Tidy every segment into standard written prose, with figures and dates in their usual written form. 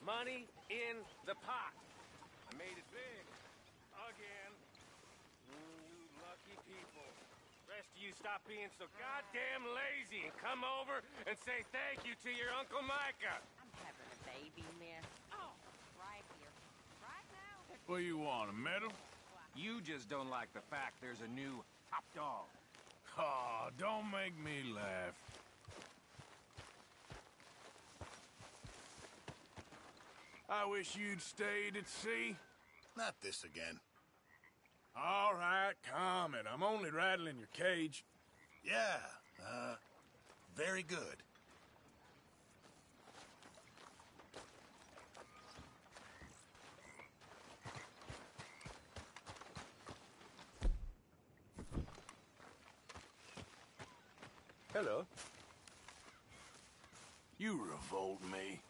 Money in the pot. I made it big. Again. You lucky people. Rest of you stop being so goddamn lazy and come over and say thank you to your Uncle Micah. I'm having a baby, miss. Oh, right here. Right now. What do you want, a medal? You just don't like the fact there's a new top dog. Oh, don't make me laugh. I wish you'd stayed at sea. Not this again. All right, calm it. I'm only rattling your cage. Yeah, very good. Hello. You revolt me.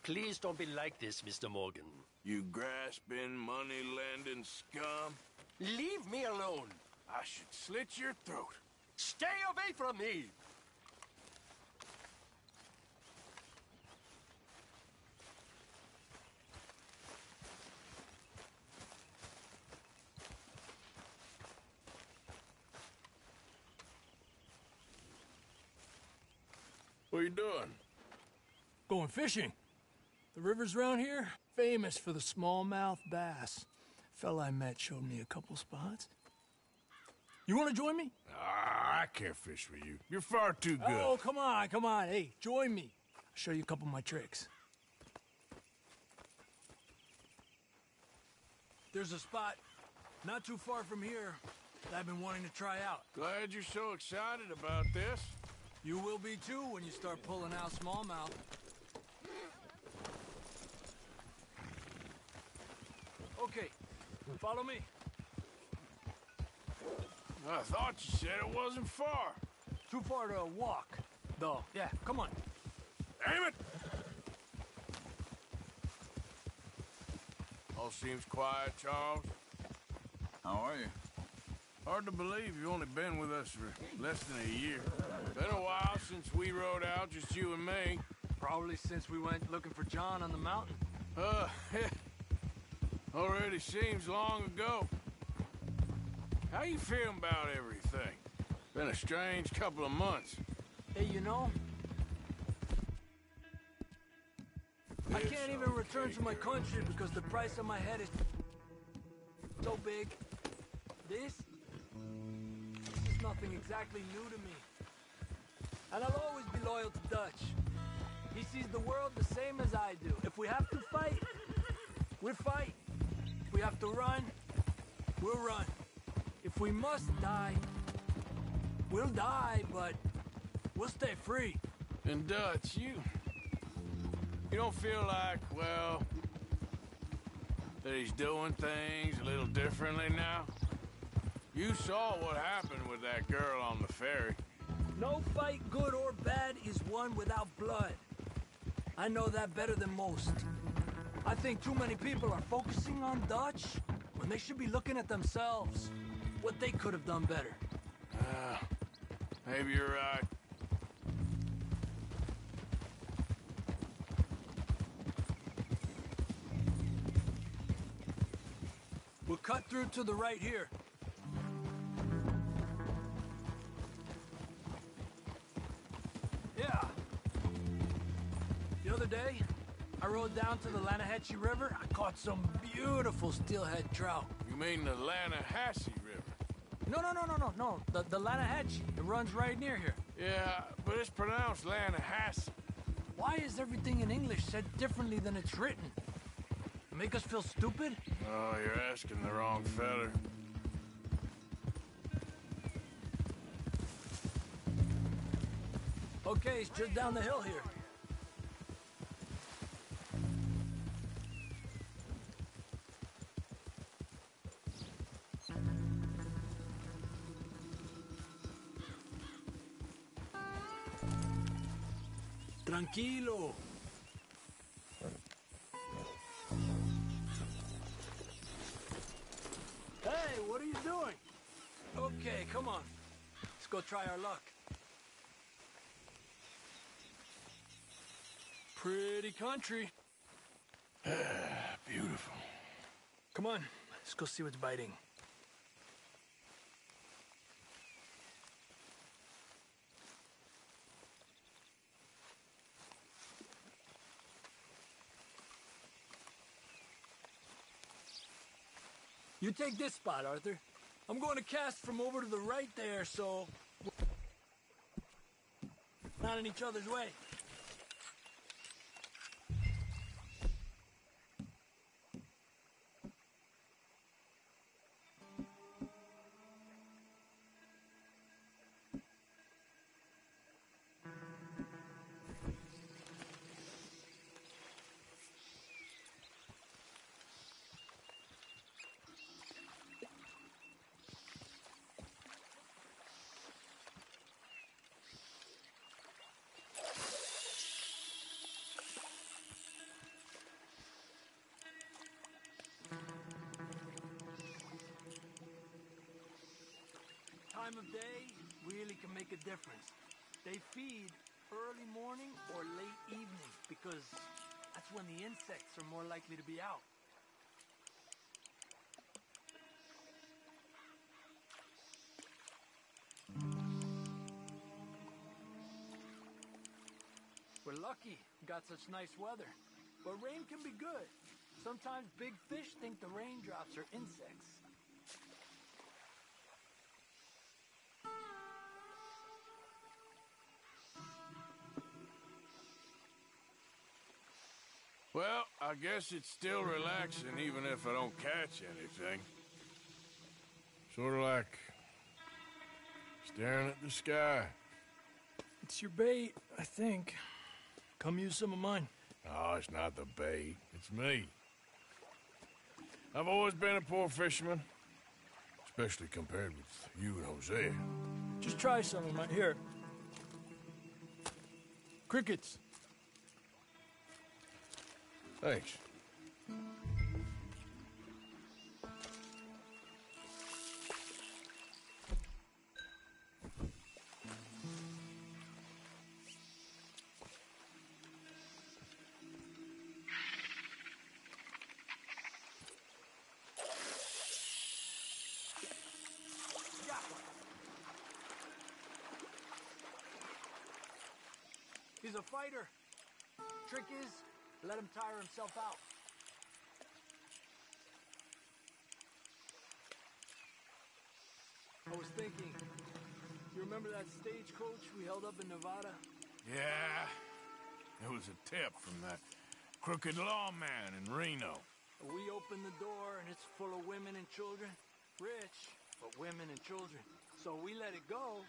Please don't be like this, Mr. Morgan. You grasping, money-lending scum. Leave me alone. I should slit your throat. Stay away from me! What are you doing? Going fishing. The rivers around here, famous for the smallmouth bass. Fella I met showed me a couple spots. You want to join me? Ah, I can't fish with you. You're far too good. Oh, come on, come on. Hey, join me. I'll show you a couple of my tricks. There's a spot not too far from here that I've been wanting to try out. Glad you're so excited about this. You will be too when you start pulling out smallmouth. Okay, follow me. I thought you said it wasn't far. Too far to walk, though. Yeah, come on. Damn it! All seems quiet, Charles. How are you? Hard to believe you've only been with us for less than a year. Been a while since we rode out, just you and me. Probably since we went looking for John on the mountain. Already seems long ago. How you feeling about everything? Been a strange couple of months. Hey, you know, I can't even return to my country because the price of my head is so big. This is nothing exactly new to me. And I'll always be loyal to Dutch. He sees the world the same as I do. If we have to fight, we'll fight. If we have to run, we'll run. If we must die, we'll die, but we'll stay free. And Dutch, you don't feel like, well, that he's doing things a little differently now? You saw what happened with that girl on the ferry. No fight, good or bad, is won without blood. I know that better than most. I think too many people are focusing on Dutch when they should be looking at themselves. What they could have done better. Maybe you're right. We'll cut through to the right here. Yeah. The other day, I rode down to the Lanahatchee River. I caught some beautiful steelhead trout. You mean the Lanahassee River? No. The Lanahatchee. It runs right near here. Yeah, but it's pronounced Lanahassee. Why is everything in English said differently than it's written? Make us feel stupid? Oh, you're asking the wrong fella. Okay, it's just down the hill here. Tranquilo. Hey, what are you doing? Okay, come on. Let's go try our luck. Pretty country. Beautiful. Come on, let's go see what's biting. You take this spot, Arthur. I'm going to cast from over to the right there, so... not in each other's way. Time of day really can make a difference. They feed early morning or late evening because that's when the insects are more likely to be out. We're lucky we got such nice weather, but rain can be good. Sometimes big fish think the raindrops are insects. Well, I guess it's still relaxing even if I don't catch anything. Sort of like staring at the sky. It's your bait, I think. Come use some of mine. Oh, it's not the bait. It's me. I've always been a poor fisherman. Especially compared with you and Hosea. Just try some of mine. Here. Crickets. Thanks. He's a fighter. Trick is, let him tire himself out. I was thinking, you remember that stagecoach we held up in Nevada? Yeah. It was a tip from that crooked lawman in Reno. We opened the door and it's full of women and children. Rich, but women and children. So we let it go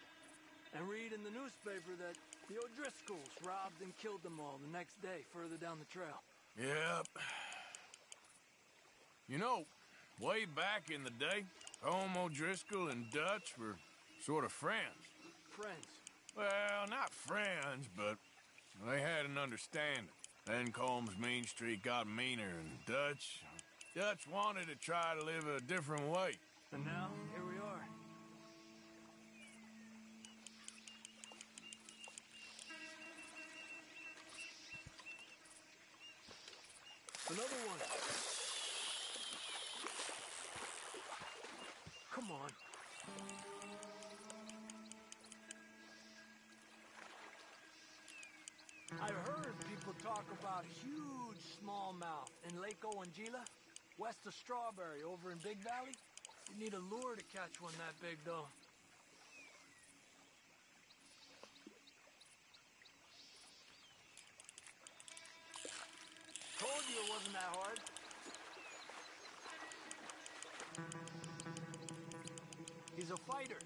and read in the newspaper that the O'Driscolls robbed and killed them all the next day further down the trail. Yep. You know, way back in the day, Home O'Driscoll and Dutch were sort of friends. Friends? Well, not friends, but they had an understanding. Then Combs Mean Street got meaner, and Dutch wanted to try to live a different way. And now, here we are. Another one. Come on. I've heard people talk about huge smallmouth in Lake Owanjila, west of Strawberry, over in Big Valley. You need a lure to catch one that big, though. Told you it wasn't that hard. He's a fighter.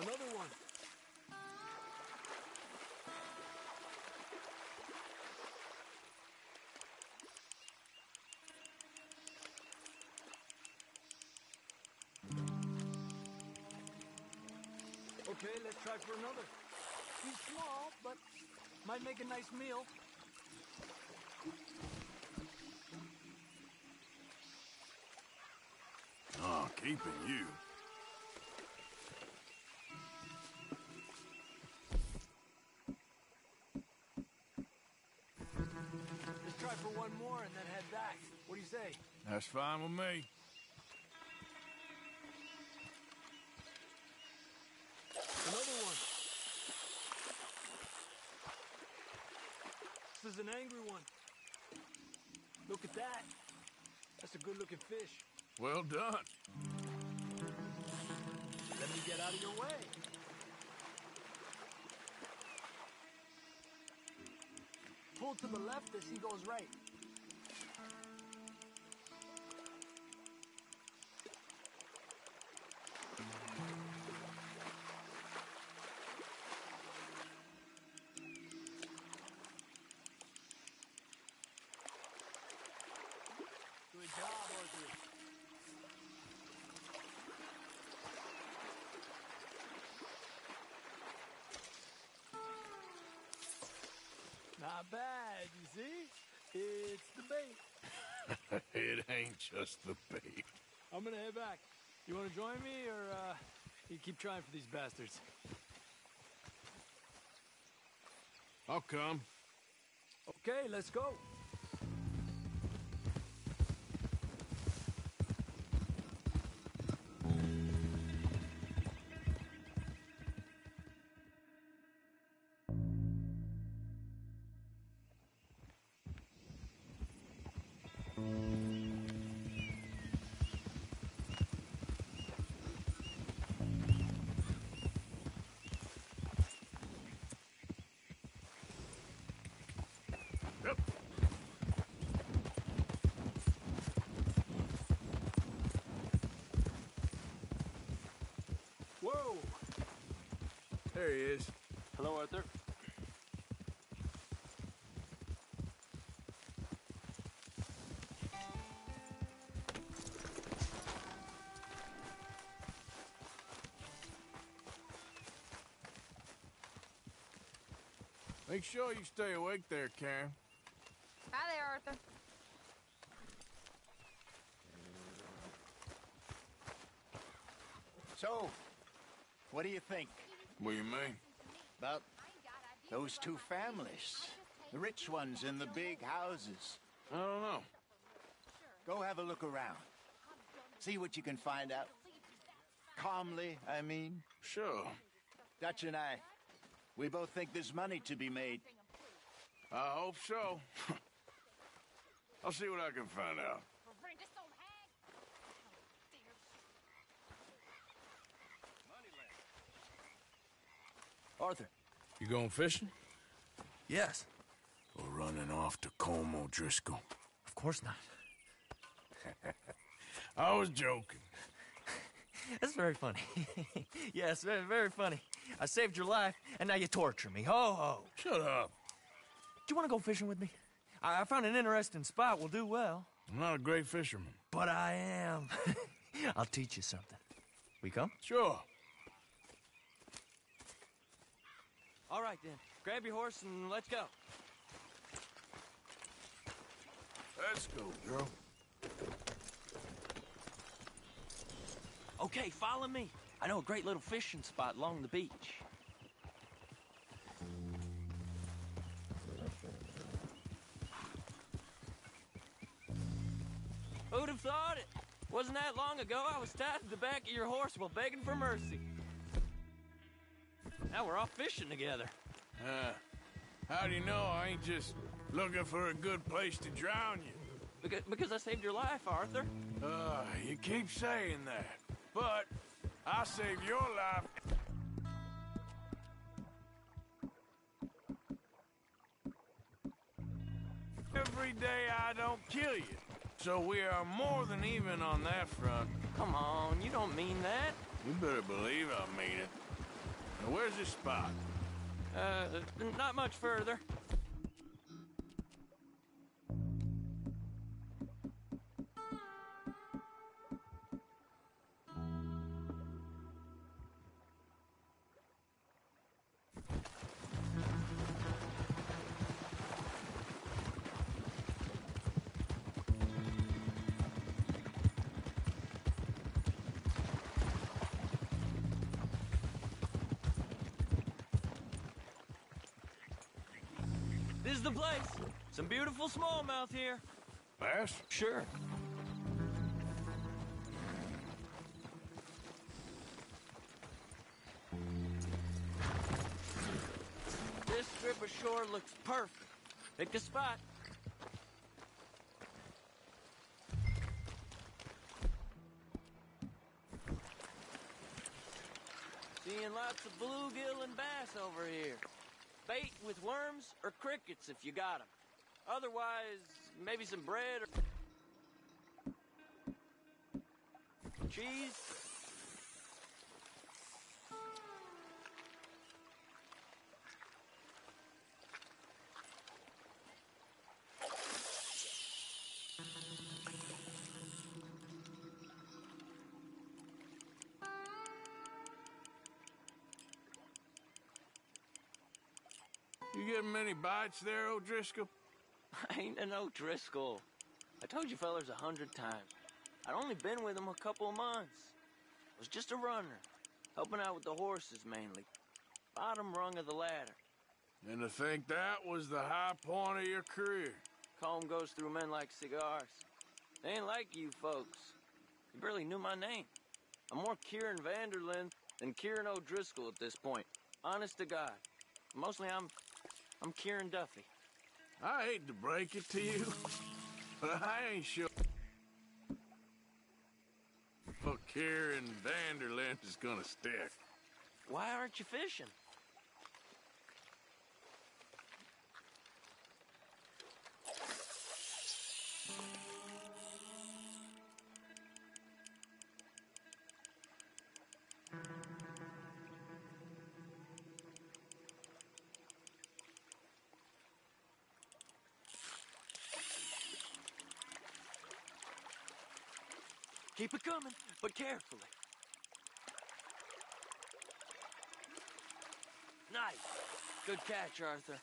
Another one. Okay, let's try for another. He's small, but might make a nice meal. Oh, keeping you. try for one more and then head back. What do you say? That's fine with me. Another one. This is an angry one. Look at that. That's a good-looking fish. Well done. Let me get out of your way. Pull to the left as he goes right. Good job, Arthur. Not bad, you see? It's the bait. It ain't just the bait. I'm gonna head back. You wanna join me, or, you keep trying for these bastards? I'll come. Okay, let's go. Yep. Whoa! There he is. Hello, Arthur. Make sure you stay awake there, Karen. Hi there, Arthur. So, what do you think What do you mean? about those two families? The rich ones in the big houses. I don't know. Go have a look around. See what you can find out. Calmly, I mean. Sure. Dutch and I, we both think there's money to be made. I hope so. I'll see what I can find out. Arthur. You going fishing? Yes. Or running off to Colm O'Driscoll? Of course not. I was joking. That's very funny. Yes, very, very funny. I saved your life, and now you torture me. Ho, ho. Shut up. Do you want to go fishing with me? I found an interesting spot. We'll do well. I'm not a great fisherman. But I am. I'll teach you something. We come? Sure. All right, then. Grab your horse and let's go. Let's go, girl. Okay, follow me. I know a great little fishing spot along the beach. Who'd have thought it? Wasn't that long ago I was tied to the back of your horse while begging for mercy. Now we're off fishing together. How do you know I ain't just looking for a good place to drown you? Because I saved your life, Arthur. You keep saying that. But I saved your life. Every day I don't kill you. So we are more than even on that front. Come on, you don't mean that. You better believe I mean it. Now, where's this spot? Not much further. This is the place. Some beautiful smallmouth here. Bass? Sure. This strip of shore looks perfect. Pick a spot. Seeing lots of bluegill and bass over here. Bait with worms or crickets if you got 'em. Otherwise, maybe some bread or cheese. You getting many bites there, O'Driscoll? I ain't an O'Driscoll. I told you fellers 100 times. I'd only been with him a couple of months. I was just a runner, helping out with the horses mainly. Bottom rung of the ladder. And to think that was the high point of your career. Colm goes through men like cigars. They ain't like you folks. You barely knew my name. I'm more Kieran Vanderlyn than Kieran O'Driscoll at this point. Honest to God. Mostly I'm Kieran Duffy. I hate to break it to you, but I ain't sure Kieran Vanderlyn is gonna stick. Why aren't you fishing? Keep it coming, but carefully. Nice. Good catch, Arthur.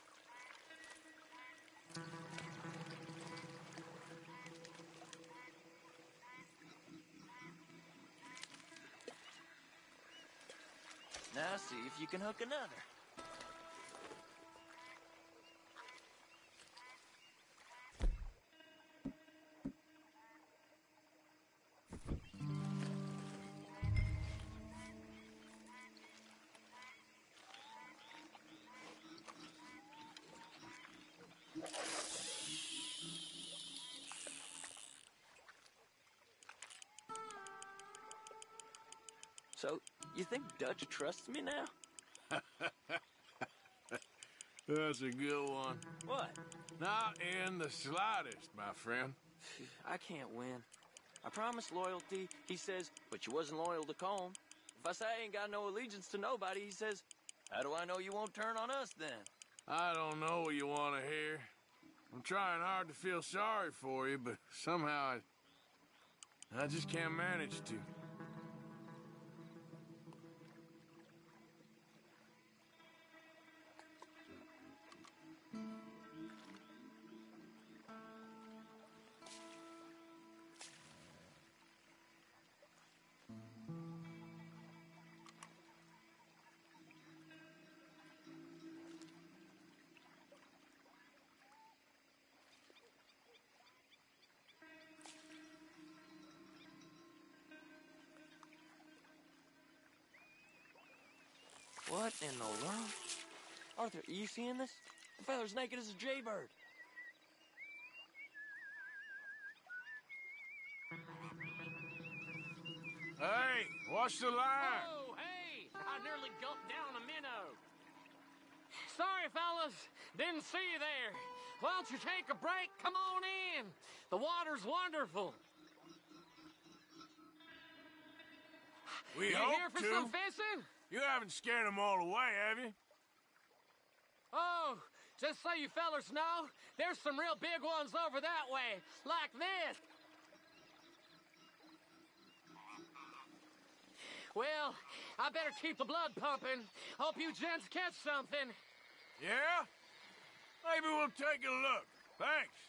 Now see if you can hook another. So, you think Dutch trusts me now? That's a good one. What? Not in the slightest, my friend. I can't win. I promised loyalty, he says, but you wasn't loyal to Colm. If I say I ain't got no allegiance to nobody, he says, how do I know you won't turn on us then? I don't know what you want to hear. I'm trying hard to feel sorry for you, but somehow I just can't manage to. What in the world? Arthur, are you seeing this? The feather's naked as a jaybird. Hey, watch the line! Oh, hey! I nearly gulped down a minnow. Sorry, fellas. Didn't see you there. Why don't you take a break? Come on in. The water's wonderful. We You hope here for to. some fishing? You haven't scared them all away, have you? Oh, just so you fellers know, there's some real big ones over that way, like this. Well, I better keep the blood pumping. Hope you gents catch something. Yeah? Maybe we'll take a look. Thanks.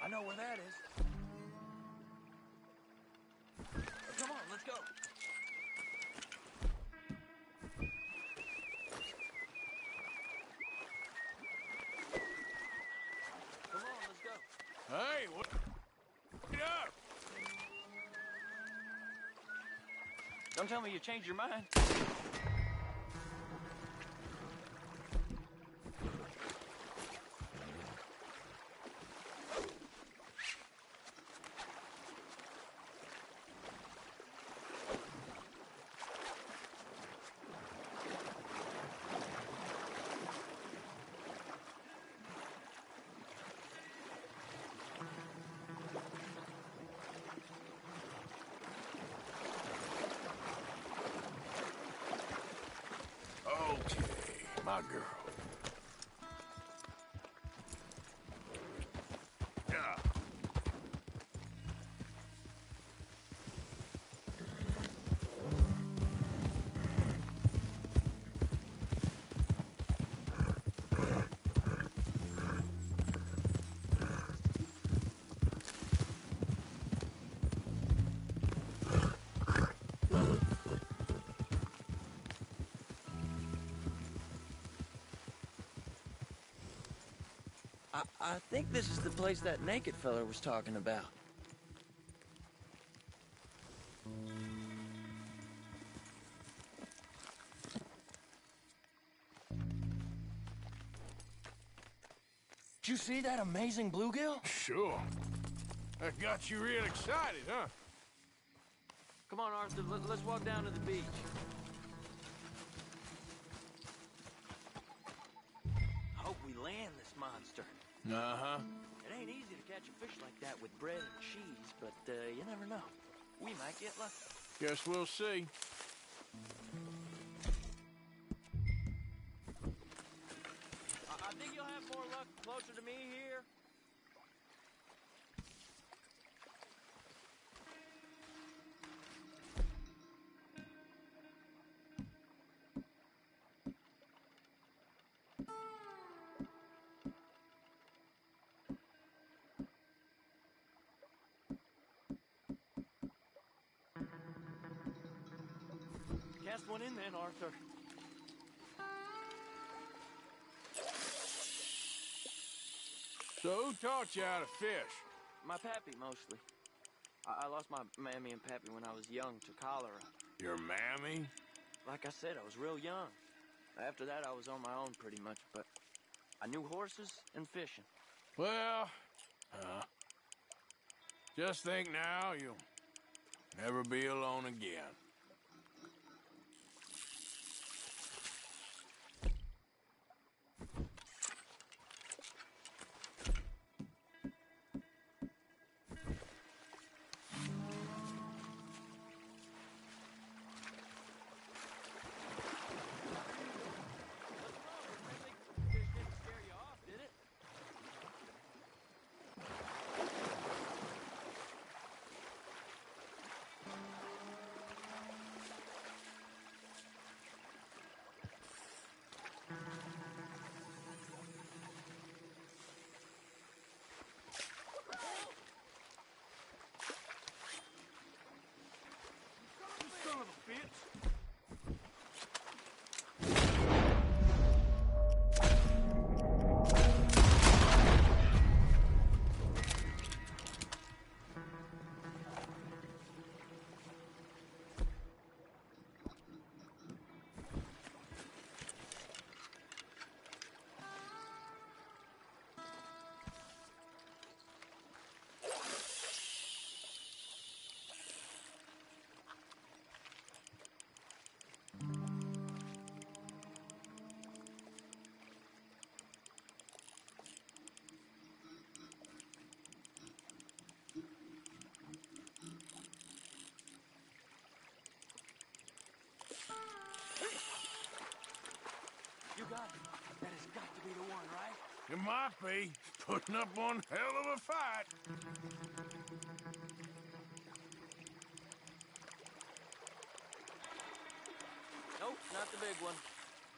I know where that is. Come on, let's go. Come on, let's go. Hey, what? Get up! Don't tell me you changed your mind. Okay, my girl. Yeah. I think this is the place that naked fella was talking about. Did you see that amazing bluegill? Sure. That got you real excited, huh? Come on, Arthur, let's walk down to the beach. Hope we land this monster. Uh-huh. It ain't easy to catch a fish like that with bread and cheese, but you never know. We might get lucky. Guess we'll see. I think you'll have more luck closer to me here. Cast one in then, Arthur. So who taught you how to fish? My pappy, mostly. I lost my mammy and pappy when I was young to cholera. Your mammy? Like I said, I was real young. After that, I was on my own pretty much, but I knew horses and fishing. Well, just think now you'll never be alone again. Fish didn't scare you off, did it? Son of a bitch! You got it. That has got to be the one, right? You might be putting up one hell of a fight. Nope, not the big one.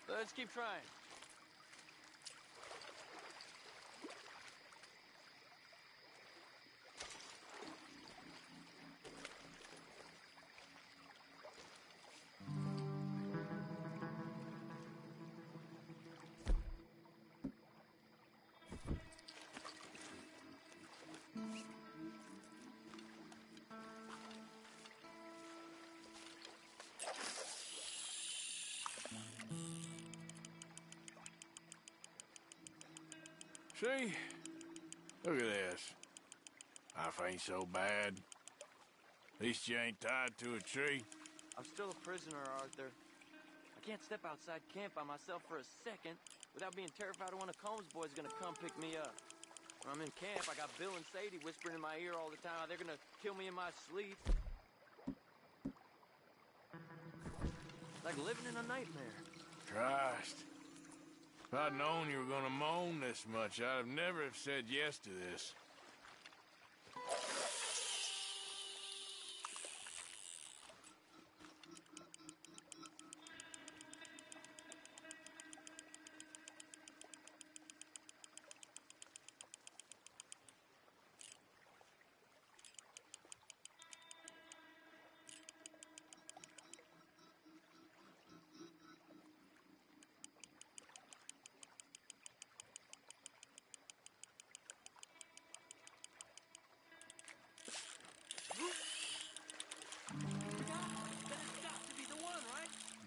Let's keep trying. See? Look at this. Life ain't so bad. At least you ain't tied to a tree. I'm still a prisoner, Arthur. I can't step outside camp by myself for a second without being terrified of one of Combs' boys gonna come pick me up. When I'm in camp, I got Bill and Sadie whispering in my ear all the time how they're gonna kill me in my sleep. Like living in a nightmare. Christ. If I'd known you were gonna moan this much, I'd have never have said yes to this.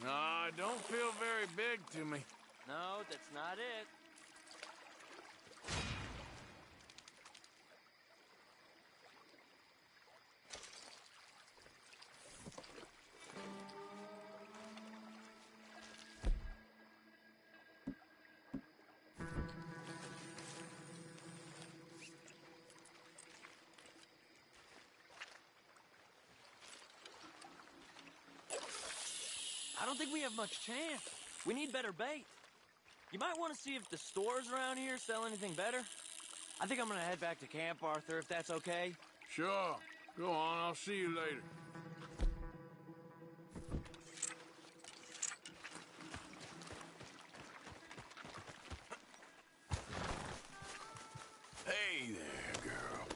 No, it don't feel very big to me. No, that's not it. I don't think we have much chance. We need better bait. You might want to see if the stores around here sell anything better. I think I'm gonna head back to camp, Arthur, if that's okay. Sure. Go on, I'll see you later. Hey there, girl.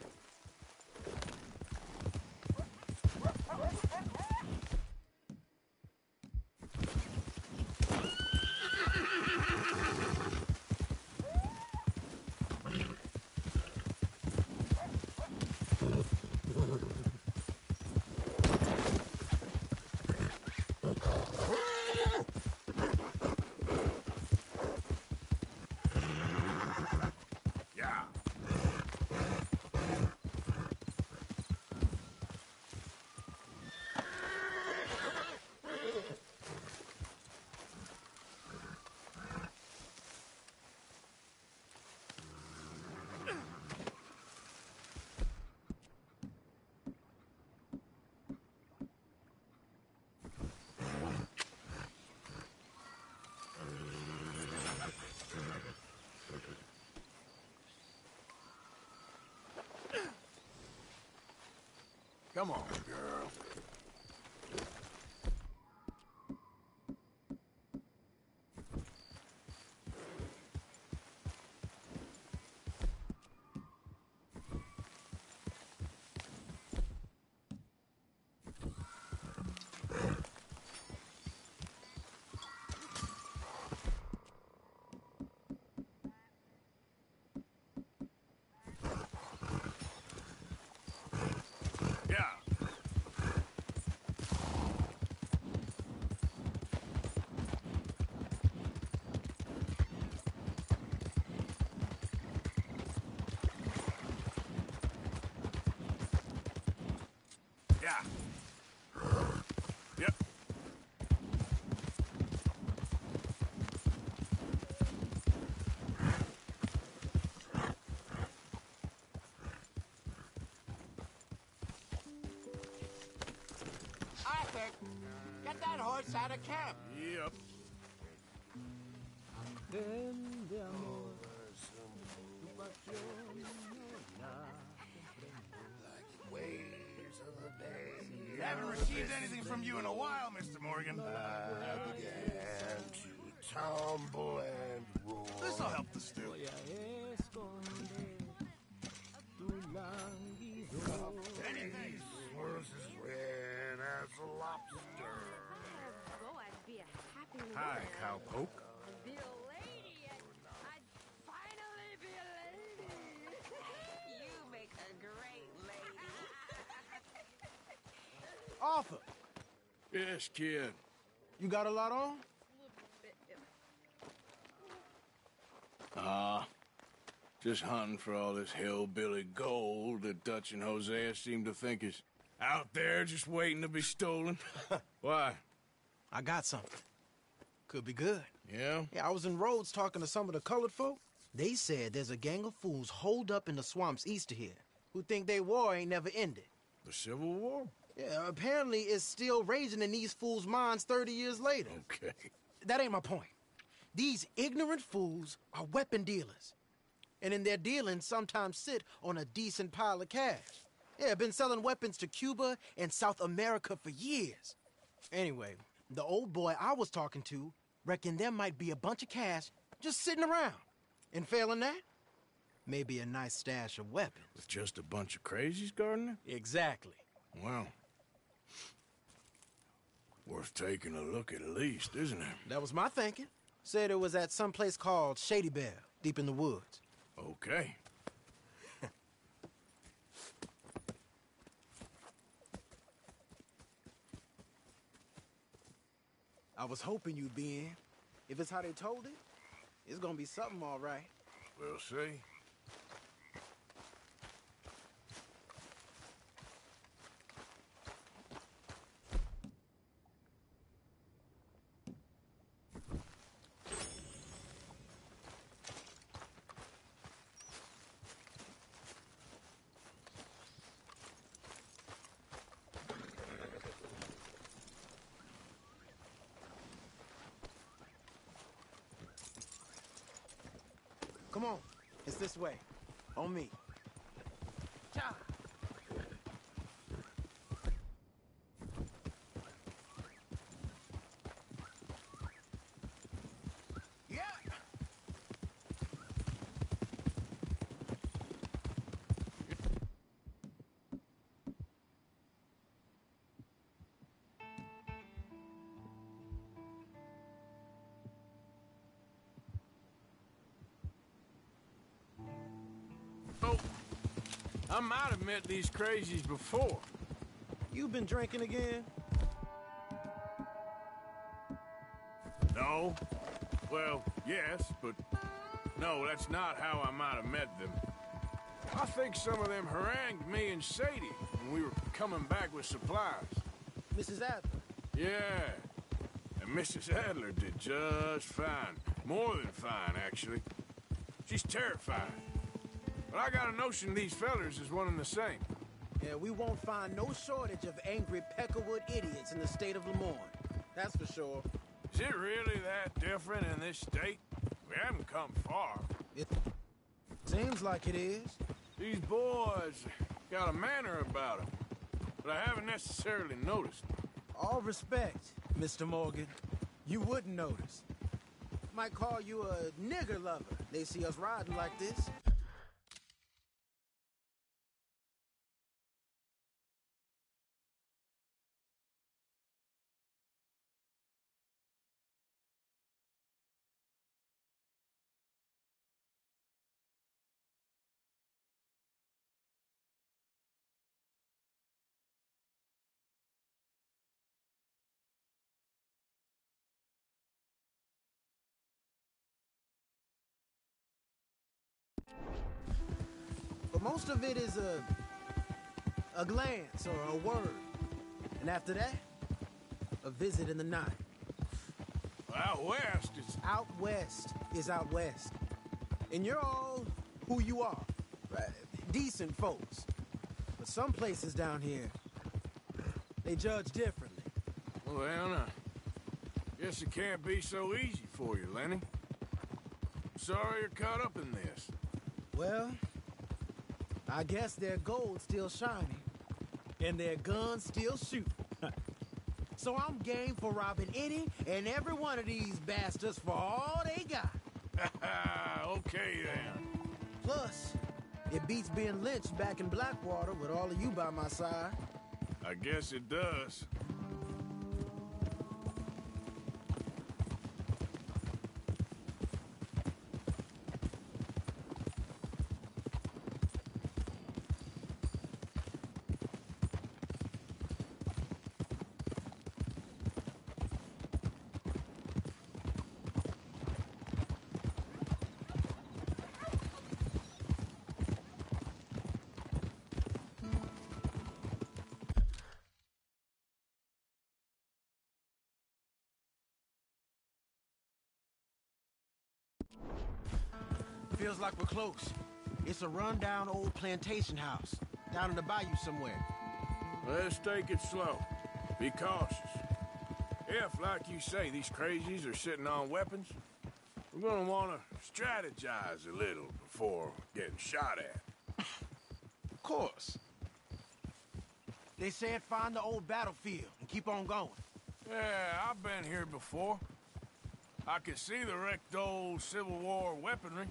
Yeah. Come on, girl. Yeah. Yeah. Yep. Arthur, get that horse out of camp. Yep. Haven't received anything from you in a while, Mr. Morgan. Began to tumble and roll. This'll help the stew. Anything was as red as a lobster. Oh, I'd be a happy Hi, woman. cowpoke. Be a lady. I'd finally be a lady. You make a great lady. Arthur, Yes, kid. you got a lot on? Just hunting for all this hillbilly gold that Dutch and Hosea seem to think is out there just waiting to be stolen. Why? I got something. Could be good. Yeah? Yeah, I was in Rhodes talking to some of the colored folk. They said there's a gang of fools holed up in the swamps east of here who think their war ain't never ended. The Civil War? Yeah, apparently it's still raging in these fools' minds 30 years later. Okay. That ain't my point. These ignorant fools are weapon dealers. And in their dealing, sometimes sit on a decent pile of cash. Yeah, been selling weapons to Cuba and South America for years. Anyway, the old boy I was talking to reckoned there might be a bunch of cash just sitting around. And failing that, maybe a nice stash of weapons. With just a bunch of crazies guarding it? Exactly. Well, worth taking a look at least, isn't it? That was my thinking. Said it was at some place called Shady Belle, deep in the woods. Okay. I was hoping you'd be in. If it's how they told it, it's gonna be something all right. We'll see. Come on, it's this way. On me. Cha! Yeah! Oh, I might have met these crazies before. You been drinking again? No. Well, yes, but no, that's not how I might have met them. I think some of them harangued me and Sadie when we were coming back with supplies. Mrs. Adler? Yeah. And Mrs. Adler did just fine. More than fine, actually. She's terrified. But I got a notion these fellers is one and the same. Yeah, we won't find no shortage of angry Peckerwood idiots in the state of Lemoyne. That's for sure. Is it really that different in this state? We haven't come far. It seems like it is. These boys got a manner about them, but I haven't necessarily noticed. All respect, Mr. Morgan. You wouldn't notice. Might call you a nigger lover. They see us riding like this. But most of it is a glance or a word. And after that, a visit in the night. Out west is... Out west is out west. And you're all who you are. Right? Decent folks. But some places down here, they judge differently. Well, I guess it can't be so easy for you, Lenny. Sorry you're caught up in this. Well, I guess their gold's still shining, and their guns still shoot. So I'm game for robbing any and every one of these bastards for all they got. Okay, then. Plus, it beats being lynched back in Blackwater with all of you by my side. I guess it does. Feels like we're close. It's a rundown old plantation house, down in the bayou somewhere. Let's take it slow. Be cautious. If, like you say, these crazies are sitting on weapons, we're gonna want to strategize a little before getting shot at. Of course. They said find the old battlefield and keep on going. Yeah, I've been here before. I can see the wrecked old Civil War weaponry.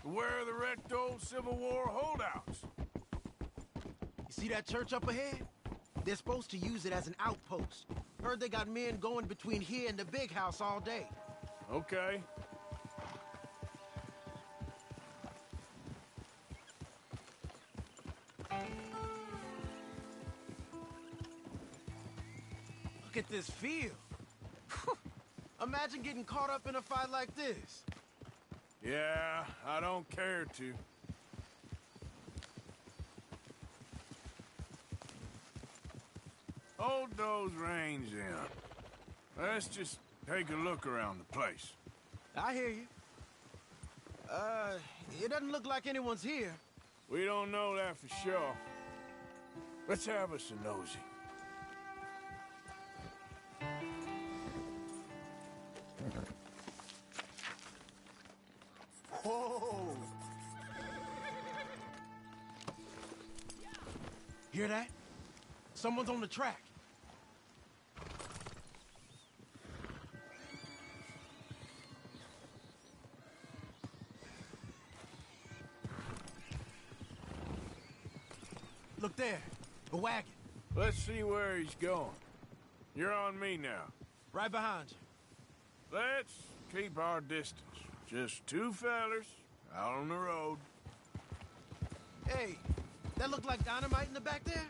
Where are the wrecked old Civil War holdouts? You see that church up ahead? They're supposed to use it as an outpost. Heard they got men going between here and the big house all day. Okay. Look at this field. Imagine getting caught up in a fight like this. Yeah, I don't care to. Hold those reins in. Let's just take a look around the place. I hear you. It doesn't look like anyone's here. We don't know that for sure. Let's have us a nosy. Whoa! Hear that? Someone's on the track. Look there, a wagon. Let's see where he's going. You're on me now. Right behind you. Let's keep our distance. Just two fellers out on the road. Hey, that look like dynamite in the back there?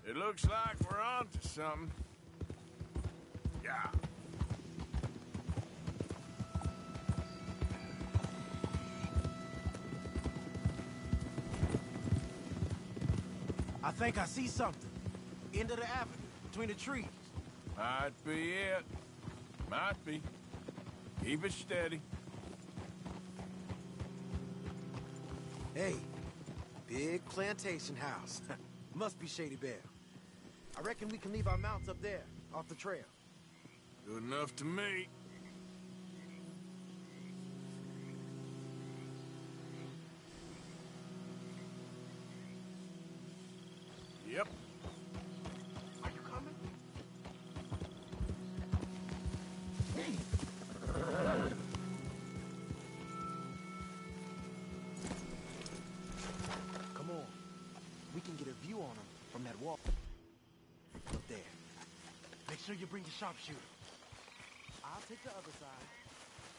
It looks like we're on to something. Yeah. I think I see something. End of the avenue, between the trees. Might be it. Might be. Keep it steady. Hey, big plantation house. Must be Shady Belle. I reckon we can leave our mounts up there, off the trail. Good enough to me. Yep. Are you coming? Come on. We can get a view on them from that wall. Up there. Make sure you bring your sharpshooter. I'll take the other side.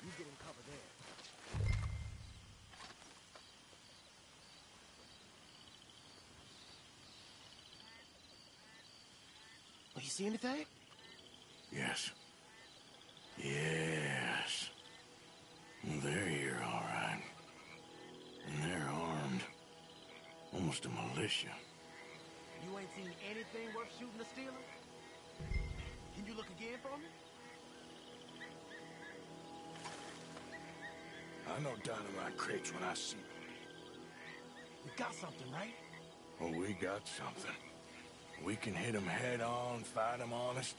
You get in cover there. Oh, you see anything? Yes. Yes. They're here, all right. And they're armed. Almost a militia. You ain't seen anything worth shooting or stealing? Can you look again for me? I know dynamite crates when I see them. We got something, right? Oh, we got something. We can hit them head on, fight them honest.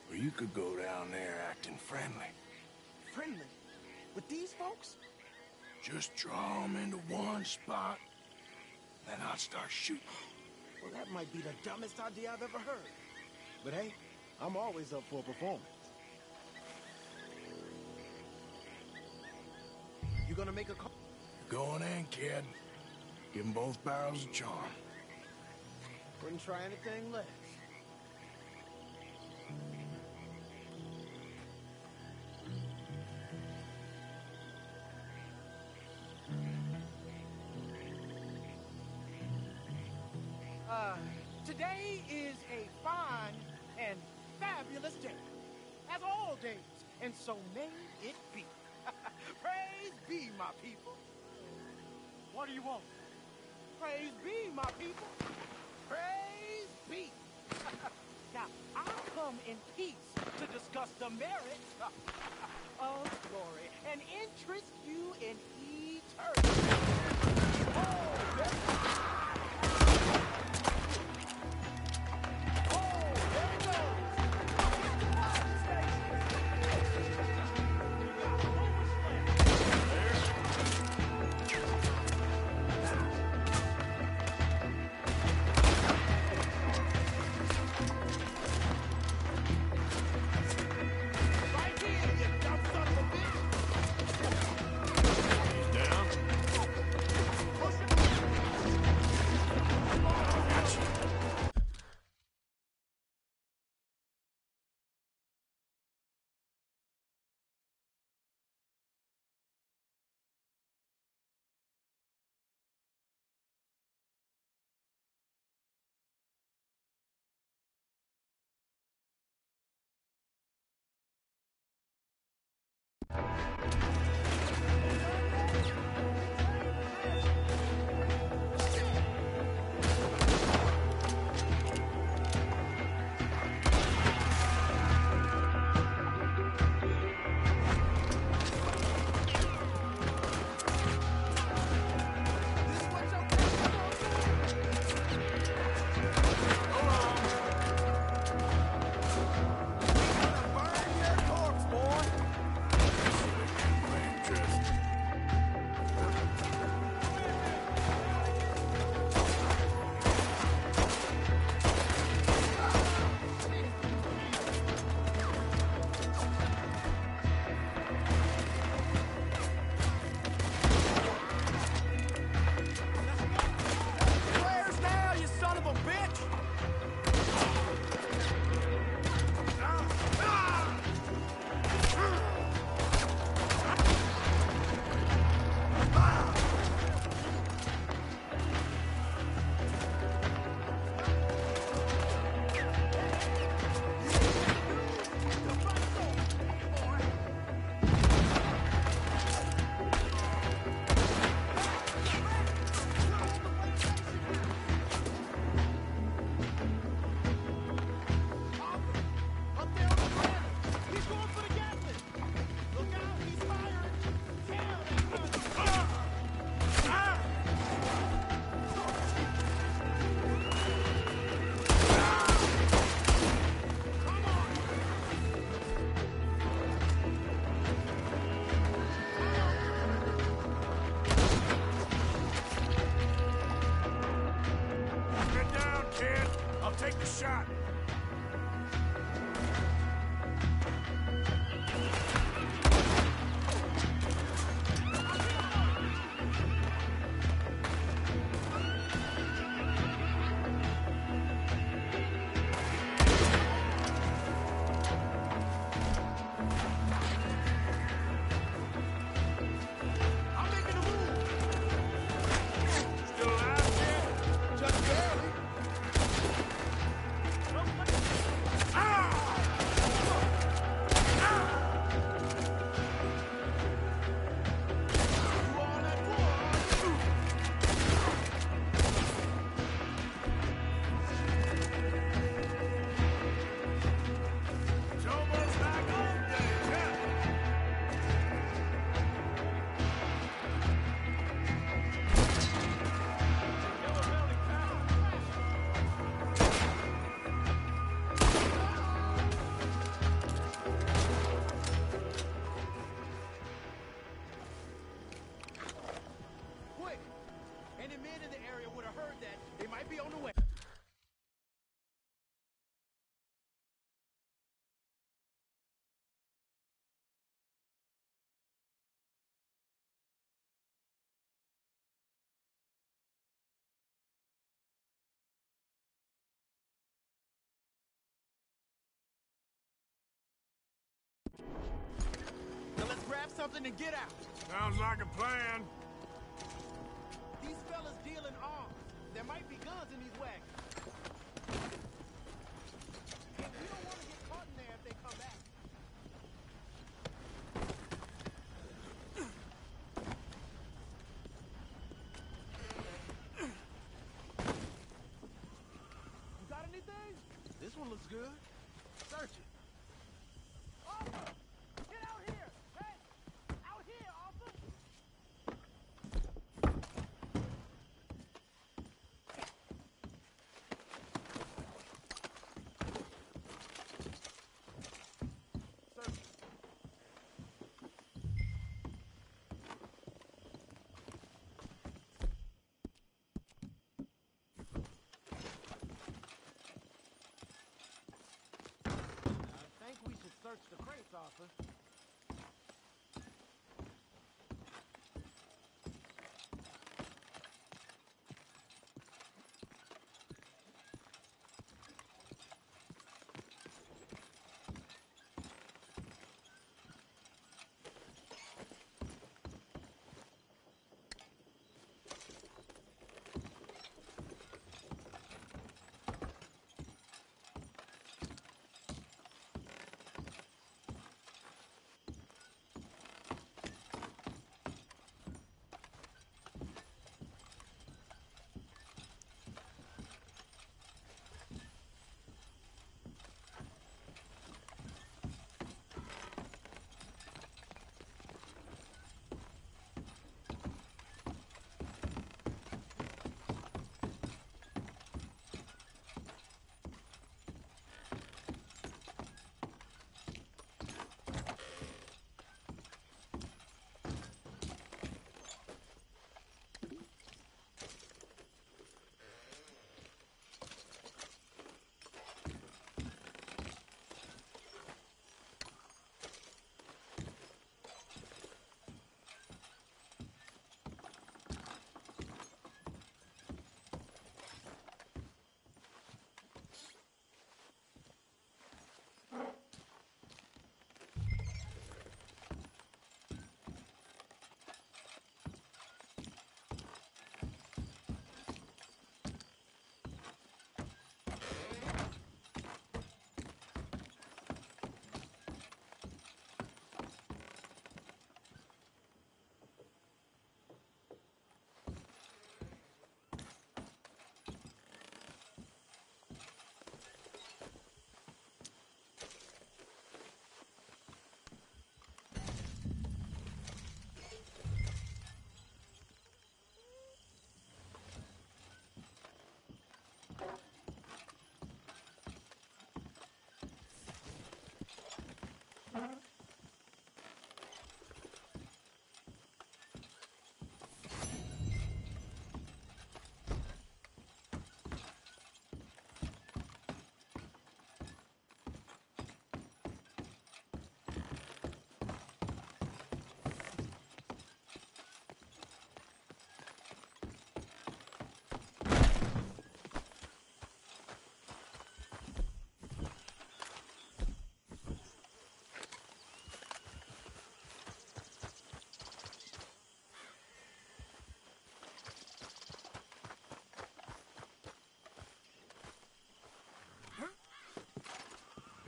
Or you could go down there acting friendly. Friendly? With these folks? Just draw them into one spot, then I'll start shooting. Well, that might be the dumbest idea I've ever heard. But hey, I'm always up for a performance. You gonna make a call? Going in, kid. Give them both barrels a charm. Wouldn't try anything less. Today is a fine and fabulous day, as all days, and so may it be. Praise be, my people. What do you want? Praise be, my people. Praise be. Now, I come in peace to discuss the merits of glory and interest you in eternity. Oh, there it goes. Take the shot. Now let's grab something and get out. Sounds like a plan. These fellas deal in arms. There might be guns in these wagons. And we don't want to get caught in there if they come back. You got anything? This one looks good. Search it. Arthur! Get out here! Hey! Out here, Arthur! Search it. I think we should search the crates, Arthur.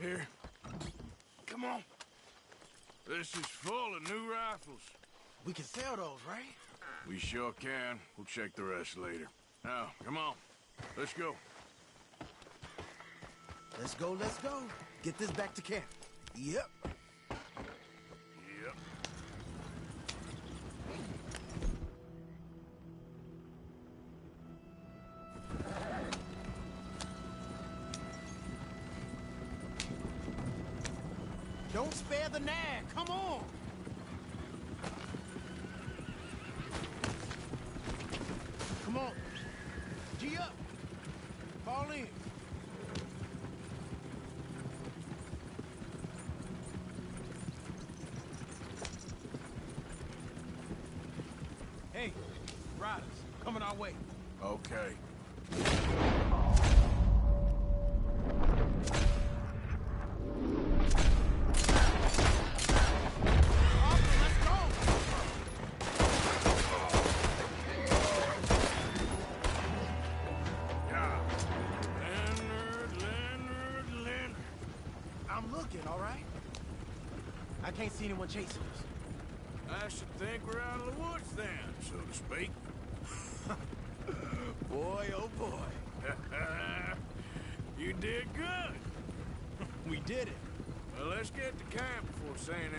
Here. Come on. This is full of new rifles. We can sell those, right? We sure can. We'll check the rest later. Now, come on. Let's go. Let's go, let's go. Get this back to camp. Yep. Yep. Don't spare the nag. Come on. Come on. G up. Fall in. Hey, riders, coming our way. Okay. I can't see anyone chasing us. I should think we're out of the woods then, so to speak. Boy, oh boy. You You did good. We did it. Well, let's get to camp before saying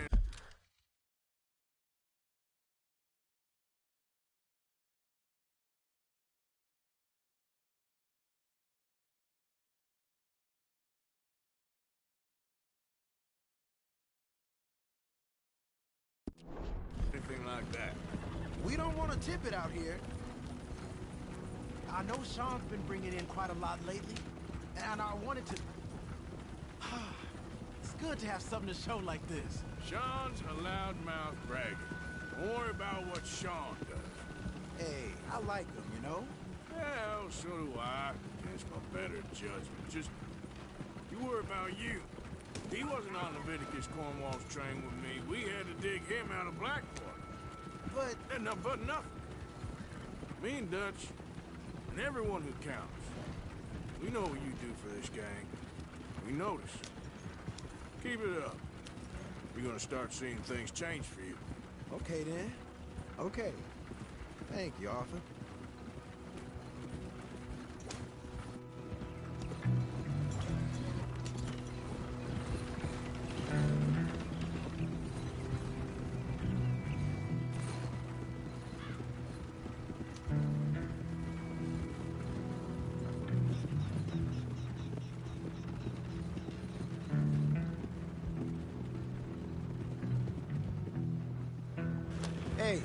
anything like that. We don't want to tip it out here. I know Sean's been bringing in quite a lot lately, and I wanted to... It's good to have something to show like this. Sean's a loudmouth bragger. Don't worry about what Sean does. Hey, I like him, you know? Well, so do I. Against my better judgment. Just, you worry about you. He wasn't on Leviticus Cornwall's train with me. We had to dig him out of Blackwater. But... But nothing. Me and Dutch, and everyone who counts. We know what you do for this gang. We notice. Keep it up. We're gonna start seeing things change for you. Okay, then. Okay. Thank you, Arthur. Hey,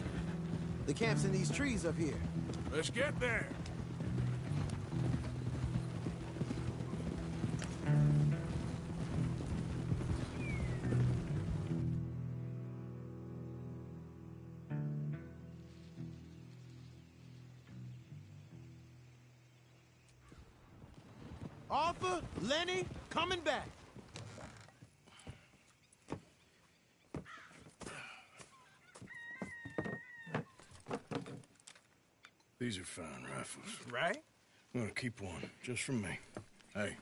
the camp's in these trees up here. Let's get there. Arthur, Lenny, coming back. These are fine rifles. Right? I'm gonna keep one, just for me. Hey,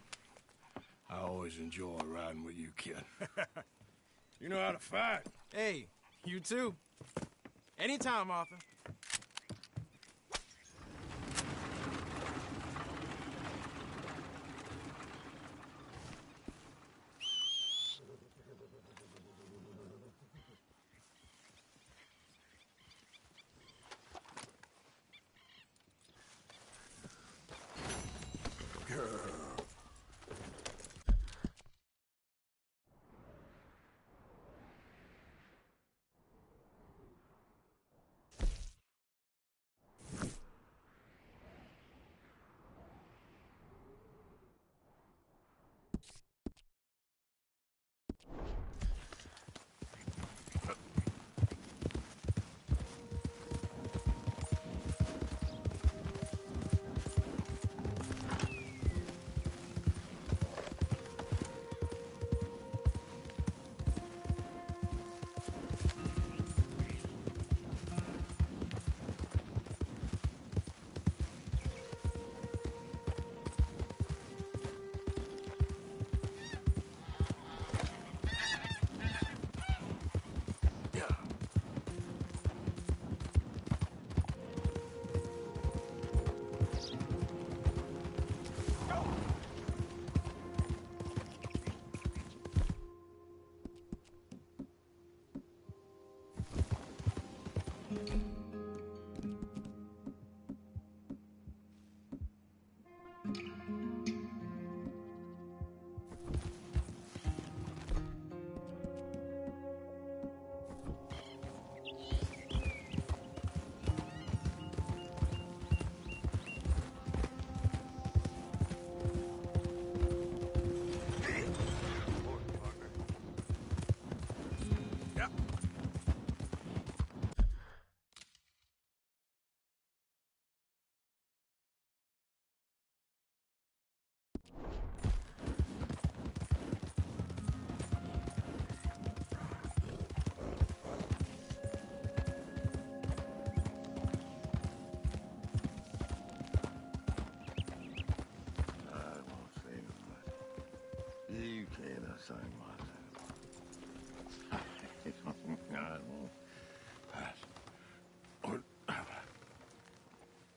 I always enjoy riding with you, kid. You know how to fight. Hey, you too. Anytime, Arthur.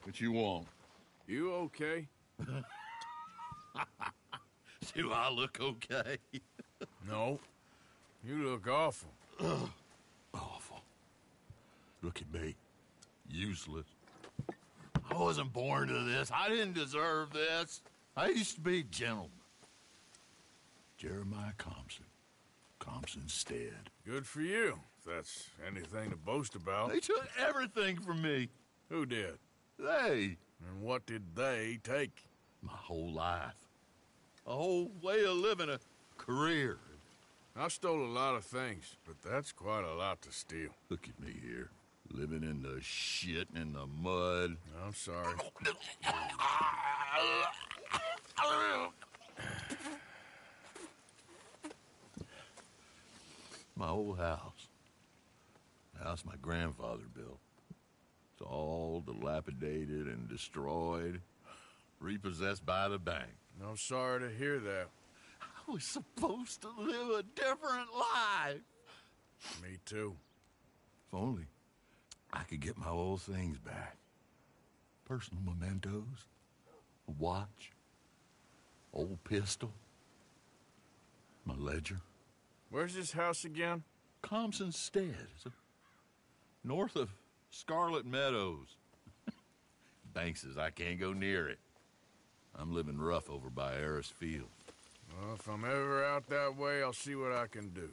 What you want? You okay? Do I look okay? No. You look awful. Awful. Look at me. Useless. I wasn't born to this. I didn't deserve this. I used to be a gentleman. Jeremiah Compson. Compson Stead. Good for you, if that's anything to boast about. They took everything from me. Who did? They. And what did they take? My whole life. A whole way of living, a career. I stole a lot of things, but that's quite a lot to steal. Look at me here, living in the shit and the mud. I'm sorry. My old house. The house my grandfather built. It's all dilapidated and destroyed, repossessed by the bank. I'm sorry to hear that. I was supposed to live a different life. Me too. If only I could get my old things back. Personal mementos, a watch, old pistol, my ledger. Where's this house again? Compson Stead. North of Scarlet Meadows. Bank says I can't go near it. I'm living rough over by Harris Field. Well, if I'm ever out that way, I'll see what I can do.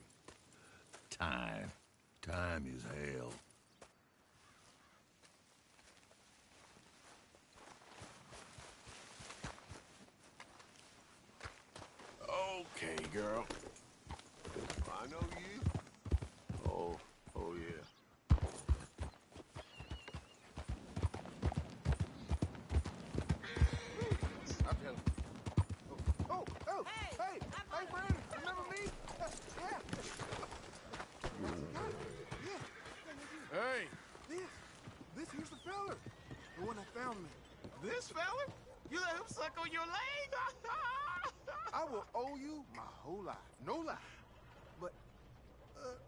Time. Time is hell. Okay, girl. I know you. Oh yeah. Hey, Brandon, remember me? Hey! This here's the fella. The one that found me. This fella? You let him suck on your leg? I will owe you my whole life. No lie. But,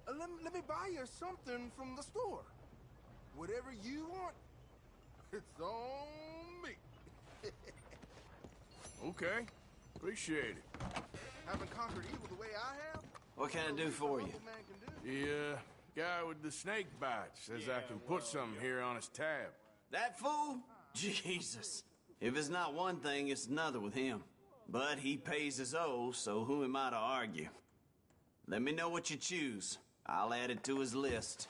let me buy you something from the store. Whatever you want, it's on me. Okay. Appreciate it. Having conquered evil the way I have? What can I do for you? The, guy with the snake bite says I can put something here on his tab. That fool? Jesus. If it's not one thing, it's another with him. But he pays his owe, so who am I to argue? Let me know what you choose. I'll add it to his list.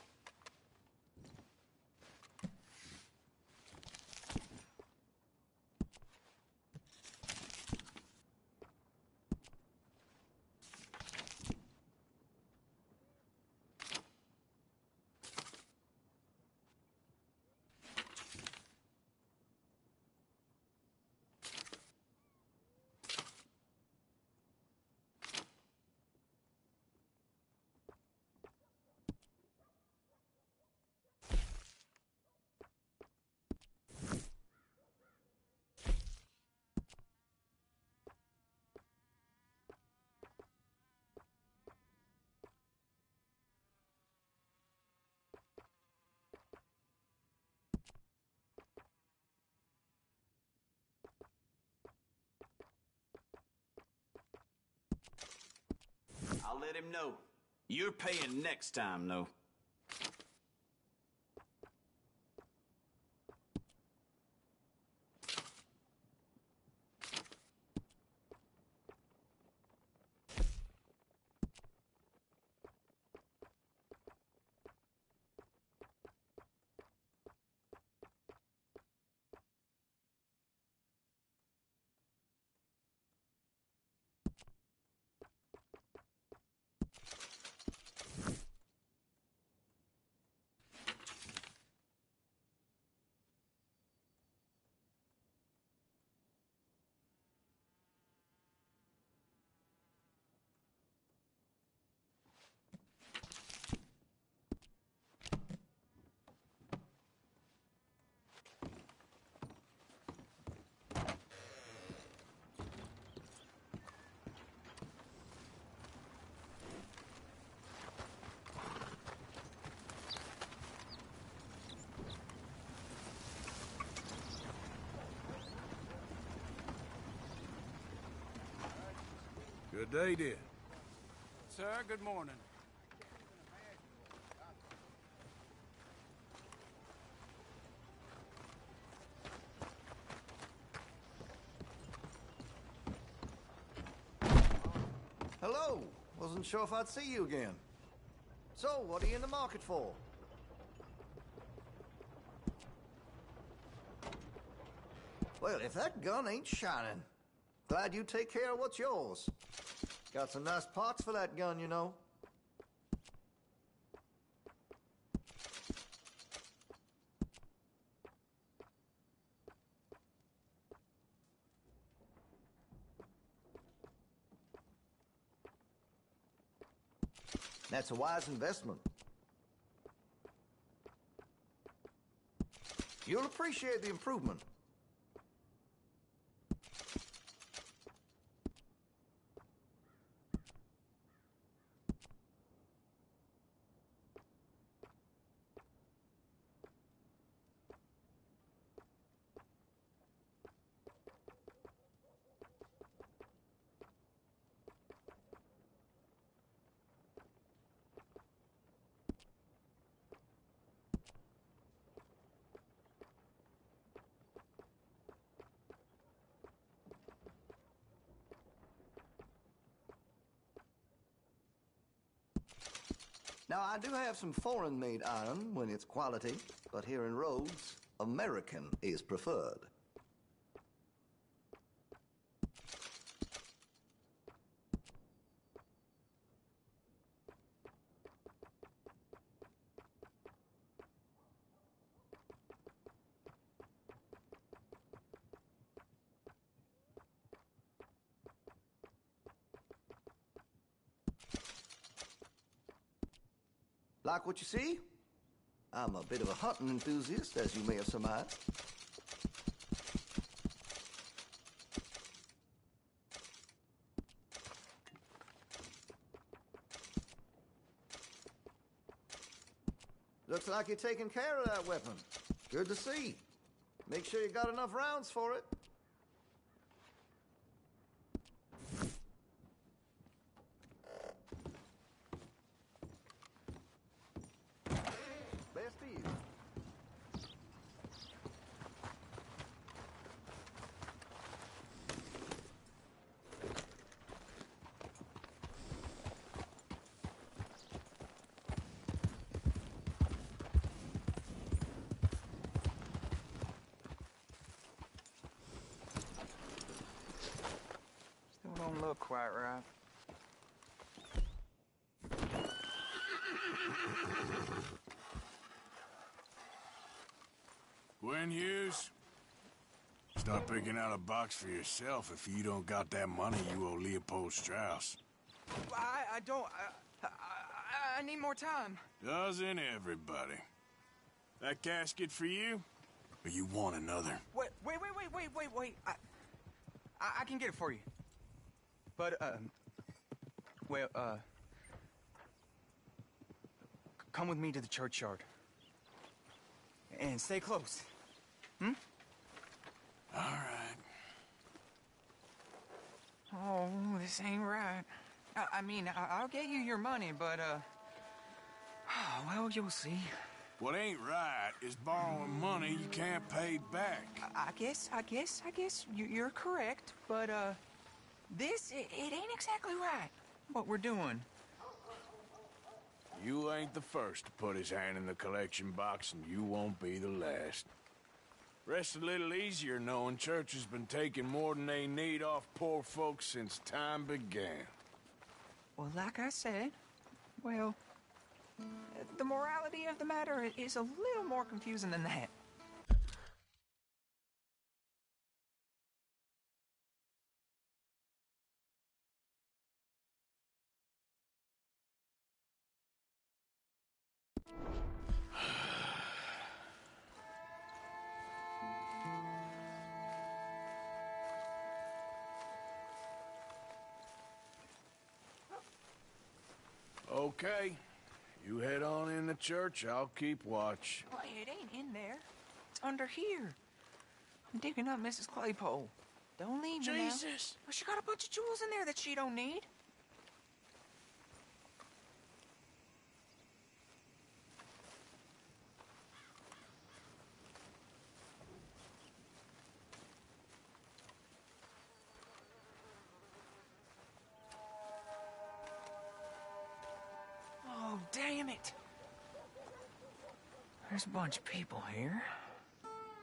I'll let him know. You're paying next time, though. Good day, dear. Sir, good morning. Hello. Wasn't sure if I'd see you again. So, what are you in the market for? Well, if that gun ain't shining, glad you take care of what's yours. Got some nice parts for that gun, you know. That's a wise investment. You'll appreciate the improvement. Now, I do have some foreign-made iron when it's quality, but here in Rhodes, American is preferred. Like what you see? I'm a bit of a hunting enthusiast, as you may have surmised. Looks like you're taking care of that weapon. Good to see. Make sure you got enough rounds for it. Best to you. Still don't look quite right. Gwen Hughes? Start picking out a box for yourself if you don't got that money you owe Leopold Strauss. I don't... I need more time. Doesn't everybody? That casket for you? Or you want another? Wait. I can get it for you. But, come with me to the churchyard. And stay close. Hmm? All right. Oh, this ain't right. I mean, I'll get you your money, but, well, you'll see. What ain't right is borrowing money you can't pay back. I guess you're correct, but, this, it ain't exactly right, what we're doing. You ain't the first to put his hand in the collection box, and you won't be the last. Rests a little easier knowing church has been taking more than they need off poor folks since time began. Well, like I said, well, the morality of the matter is a little more confusing than that. Okay. You head on in the church, I'll keep watch. Well, it ain't in there. It's under here. I'm digging up Mrs. Claypole. Don't leave me now. Jesus! Well, she got a bunch of jewels in there that she don't need. Oh, damn it. There's a bunch of people here.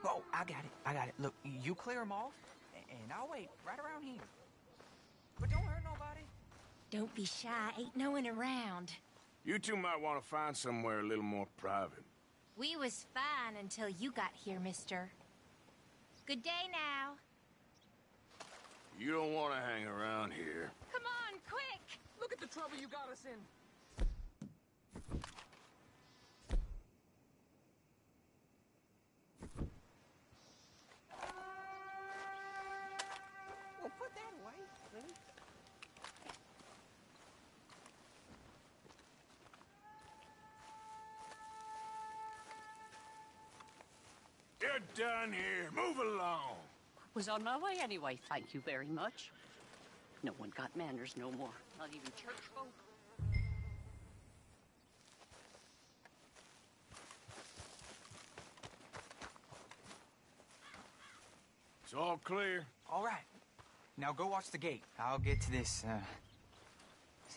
Oh, I got it. Look, you clear them off, and I'll wait right around here. But don't hurt nobody. Don't be shy. Ain't no one around. You two might want to find somewhere a little more private. We was fine until you got here, mister. Good day now. You don't want to hang around here. Come on, quick! Look at the trouble you got us in. Well, put that away, please. You're done here. Move along. Was on my way anyway, thank you very much. No one got manners no more, not even church folk. It's all clear. All right. Now go watch the gate. I'll get to this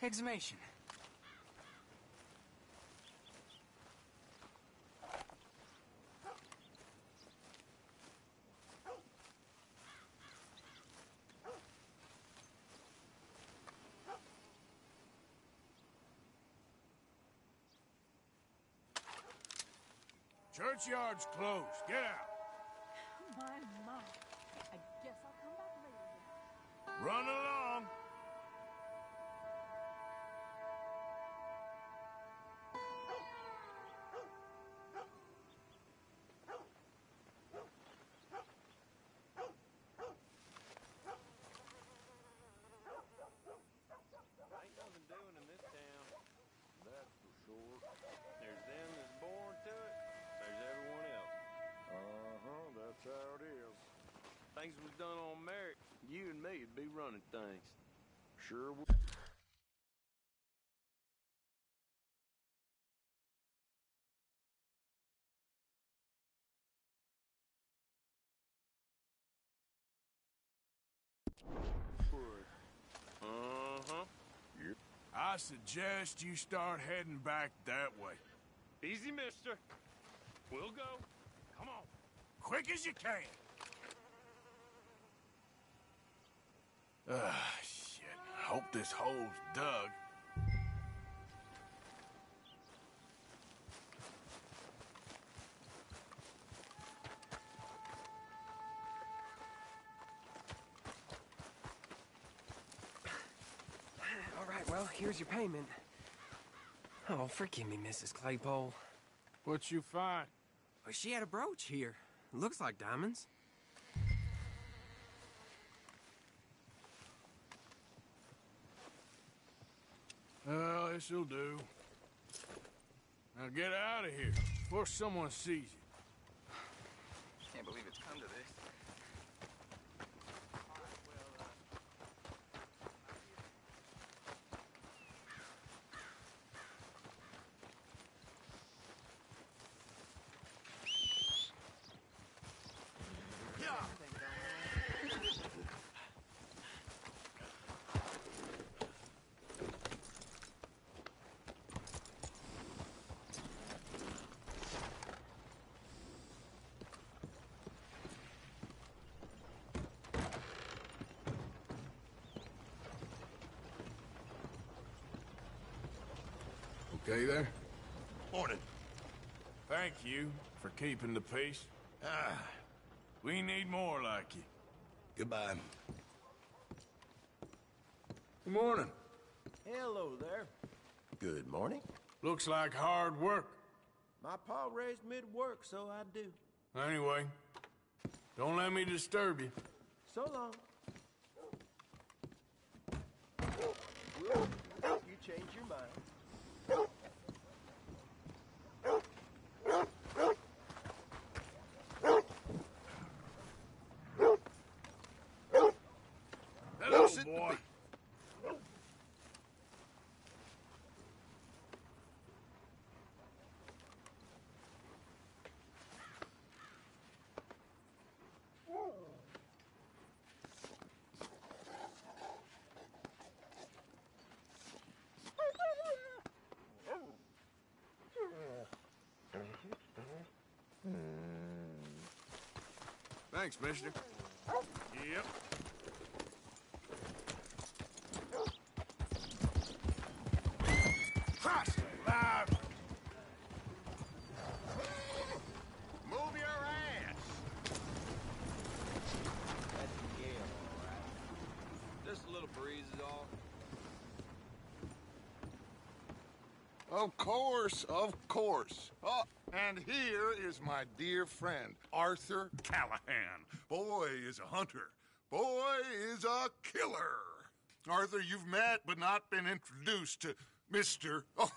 exhumation. Churchyard's closed. Get out. My. I guess I'll come back later. Run along. Ain't nothing doing in this town. That's for sure. There's them that's born to it. There's everyone else. Uh-huh, that's how it is. Things was done on merit, you and me would be running things. Sure would. Uh-huh. Yep. I suggest you start heading back that way. Easy, mister. We'll go. Come on. Quick as you can. Shit. Hope this hole's dug. All right, well, here's your payment. Oh, forgive me, Mrs. Claypole. What you find? Well, she had a brooch here. Looks like diamonds. Well, this'll do. Now get out of here before someone sees you. Can't believe it's come to this. Okay there? Morning. Thank you for keeping the peace. We need more like you. Goodbye. Good morning. Hello there. Good morning. Looks like hard work. My pa raised me to work, so I do. Anyway, don't let me disturb you. So long. You change your mind. sit in the boy. Thanks, mister. Yep. Hostile! Move your ass! That's the gale, all right. Just a little breeze is all. Of course, of course. Oh, and here is my dear friend, Arthur Callahan. Boy is a hunter. Boy is a killer. Arthur, you've met but not been introduced to Mr. Oh,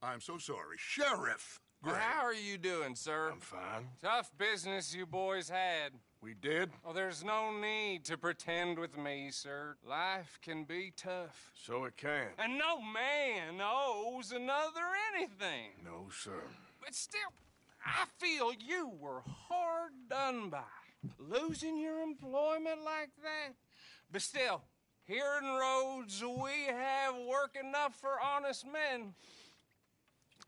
I'm so sorry, Sheriff Gray. How are you doing, sir? I'm fine. Tough business you boys had. We did? Oh, there's no need to pretend with me, sir. Life can be tough. So it can. And no man owes another anything. No, sir. But still, I feel you were hard done by. Losing your employment like that. But still, here in Rhodes, we have work enough for honest men.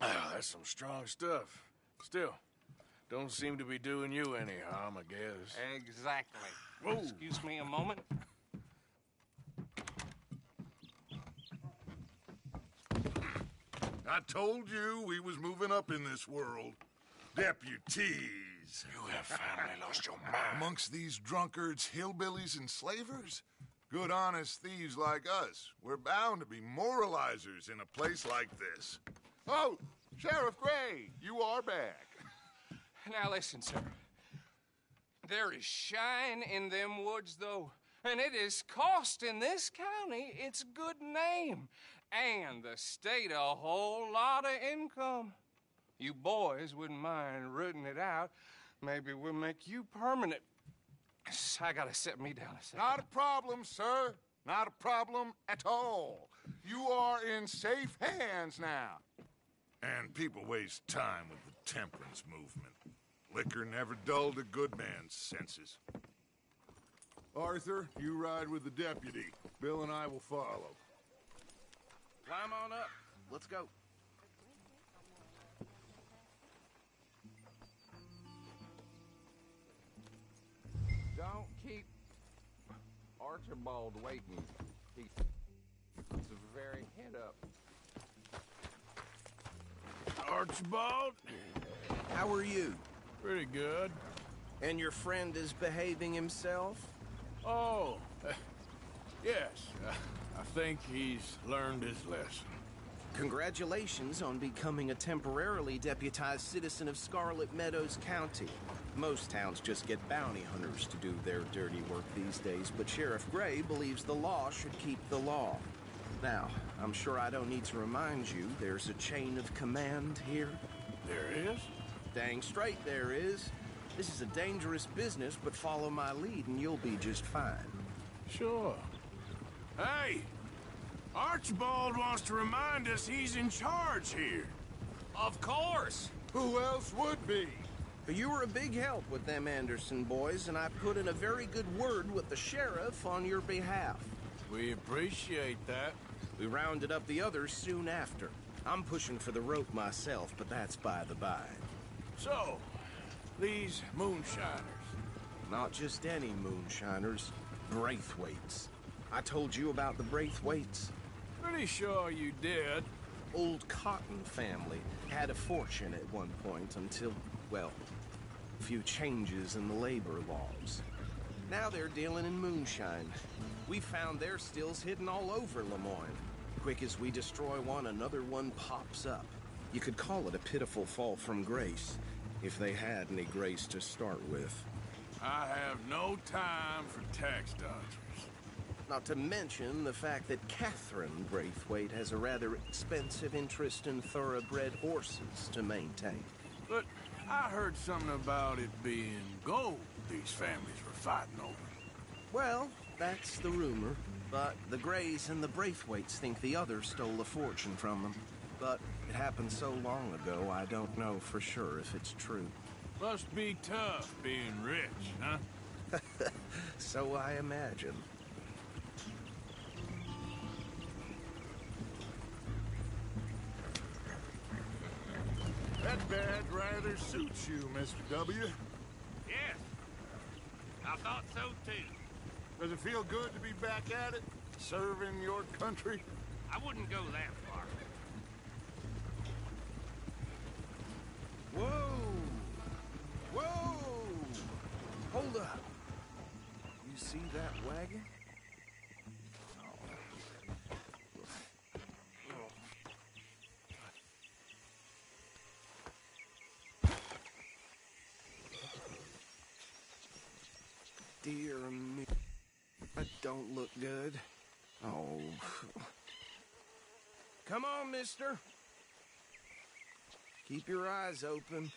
Ah, that's some strong stuff. Still, don't seem to be doing you any harm, I guess. Exactly. Whoa. Excuse me a moment. I told you we was moving up in this world. Deputies. You have finally lost your mind. Amongst these drunkards, hillbillies, and slavers? Good, honest thieves like us. We're bound to be moralizers in a place like this. Oh, Sheriff Gray, you are back. Now listen, sir. There is shine in them woods, though, and it is costing this county its good name and the state a whole lot of income. You boys wouldn't mind rooting it out. Maybe we'll make you permanent. I gotta sit me down a second. Not a problem, sir. Not a problem at all. You are in safe hands now. And people waste time with the temperance movement. Liquor never dulled a good man's senses. Arthur, you ride with the deputy. Bill and I will follow. Climb on up. Let's go. Don't keep Archibald waiting. He's very head up. Archibald? How are you? Pretty good. And your friend is behaving himself? Oh, yes. I think he's learned his lesson. Congratulations on becoming a temporarily deputized citizen of Scarlet Meadows County. Most towns just get bounty hunters to do their dirty work these days, but Sheriff Gray believes the law should keep the law. Now, I'm sure I don't need to remind you there's a chain of command here. There is? Dang straight there is. This is a dangerous business, but follow my lead and you'll be just fine. Sure. Hey! Archibald wants to remind us he's in charge here. Of course! Who else would be? You were a big help with them Anderson boys, and I put in a very good word with the sheriff on your behalf. We appreciate that. We rounded up the others soon after. I'm pushing for the rope myself, but that's by the by. So, these moonshiners. Not just any moonshiners, Braithwaites. I told you about the Braithwaites. Pretty sure you did. Old Cotton family had a fortune at one point until, well, a few changes in the labor laws. Now they're dealing in moonshine. We found their stills hidden all over Lemoyne. Quick as we destroy one, another one pops up. You could call it a pitiful fall from grace, if they had any grace to start with. I have no time for tax dodgers. Not to mention the fact that Catherine Braithwaite has a rather expensive interest in thoroughbred horses to maintain. But I heard something about it being gold these families were fighting over. Well, That's the rumor, but the Greys and the Braithwaites think the others stole a fortune from them. But it happened so long ago, I don't know for sure if it's true. Must be tough being rich, huh? So I imagine. That bad rather suits you, Mr. W. Yes. I thought so, too. Does it feel good to be back at it? Serving your country? I wouldn't go that far. Whoa! Whoa! Hold up. You see that wagon? Dear me. That don't look good. Oh. Come on, mister. Keep your eyes open.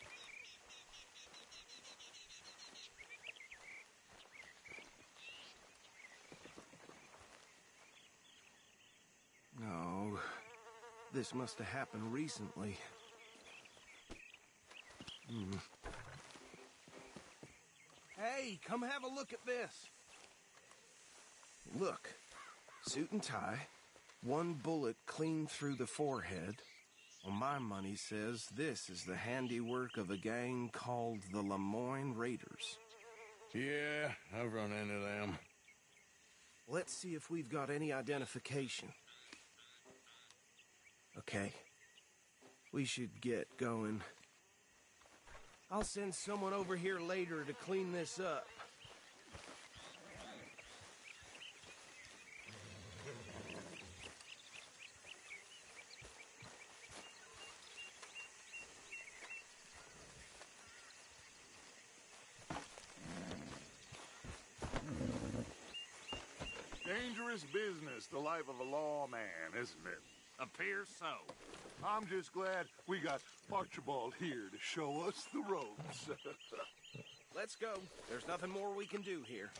No. This must have happened recently. Hey, come have a look at this. Look. Suit and tie. One bullet clean through the forehead. Well, my money says this is the handiwork of a gang called the Lemoyne Raiders. Yeah, I've run into them. Let's see if we've got any identification. Okay. We should get going. I'll send someone over here later to clean this up. Dangerous business, the life of a lawman, isn't it? Appears so. I'm just glad we got Archibald here to show us the ropes. Let's go. There's nothing more we can do here.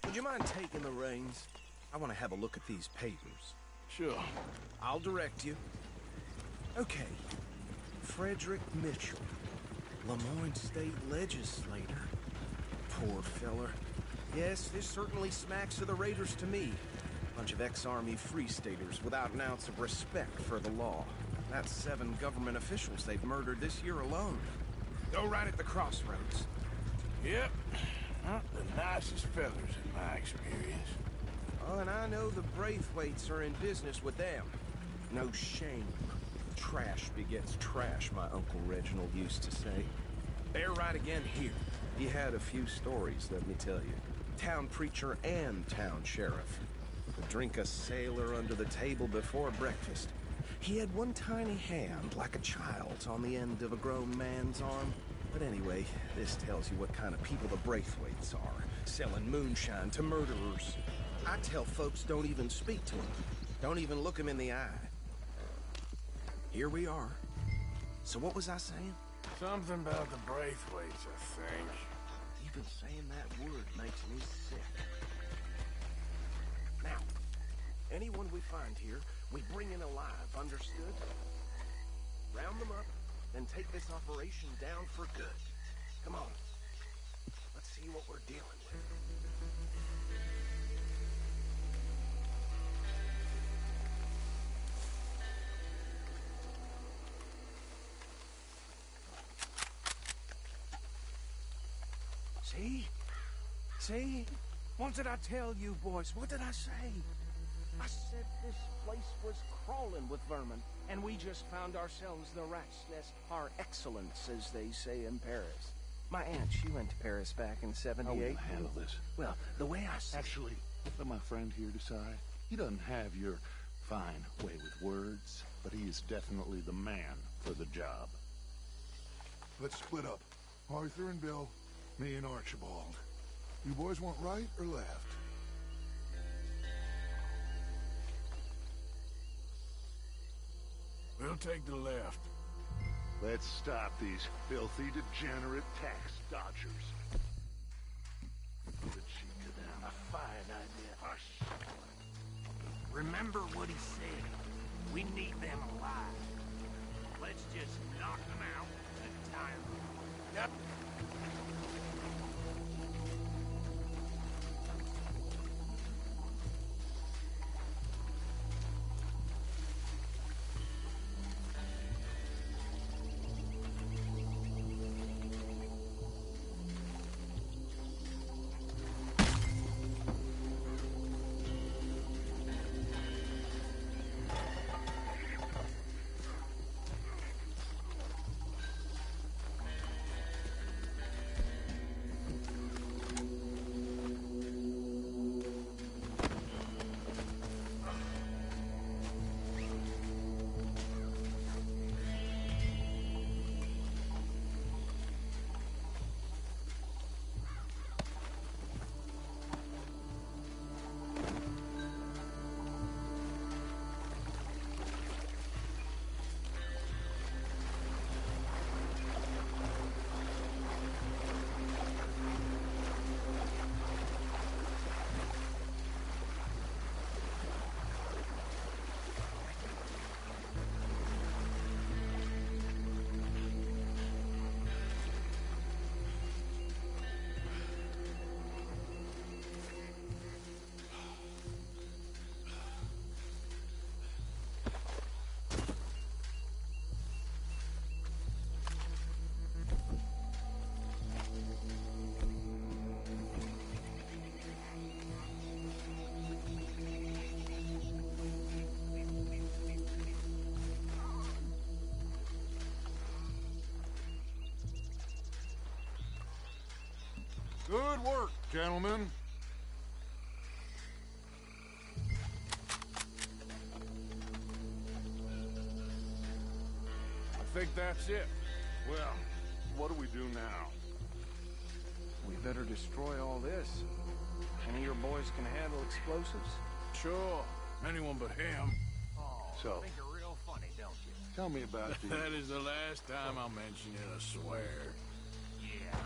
Would you mind taking the reins? I want to have a look at these papers. Sure. I'll direct you. Okay. Frederick Mitchell, Lemoyne State Legislator. Poor feller. Yes, this certainly smacks of the Raiders to me. Bunch of ex-Army Free Staters without an ounce of respect for the law. That's 7 government officials they've murdered this year alone. Go right at the crossroads. Yep. Not the nicest fellas in my experience. Oh, and I know the Braithwaites are in business with them. No shame. Trash begets trash, my Uncle Reginald used to say. They're right again here. He had a few stories, let me tell you. Town preacher and town sheriff. Would drink a sailor under the table before breakfast. He had one tiny hand, like a child's, on the end of a grown man's arm. But anyway, this tells you what kind of people the Braithwaites are. Selling moonshine to murderers. I tell folks don't even speak to them. Don't even look them in the eye. Here we are. So what was I saying? Something about the Braithwaites, I think. Even saying that word makes me sick. Now, anyone we find here, we bring in alive, understood? Round them up, then take this operation down for good. Come on. Let's see what we're dealing with. See? See? What did I tell you, boys? What did I say? I said this place was crawling with vermin, and we just found ourselves the rat's nest par excellence, as they say in Paris. My aunt, she went to Paris back in '78. How will you handle this? Well, the way I see Actually, let my friend here decide. He doesn't have your fine way with words, but he is definitely the man for the job. Let's split up. Arthur and Bill, me and Archibald. You boys want right or left? We'll take the left. Let's stop these filthy, degenerate tax dodgers. The chief to them. A fine idea. Hush. Remember what he said. We need them alive. Let's just knock them out at a time. Yep. Good work, gentlemen. I think that's it. Well, what do we do now? We better destroy all this. Any of your boys can handle explosives? Sure. Anyone but him. So, think you're real funny, don't you? tell me about the... That is the last time I'll mention it, I swear. Yeah.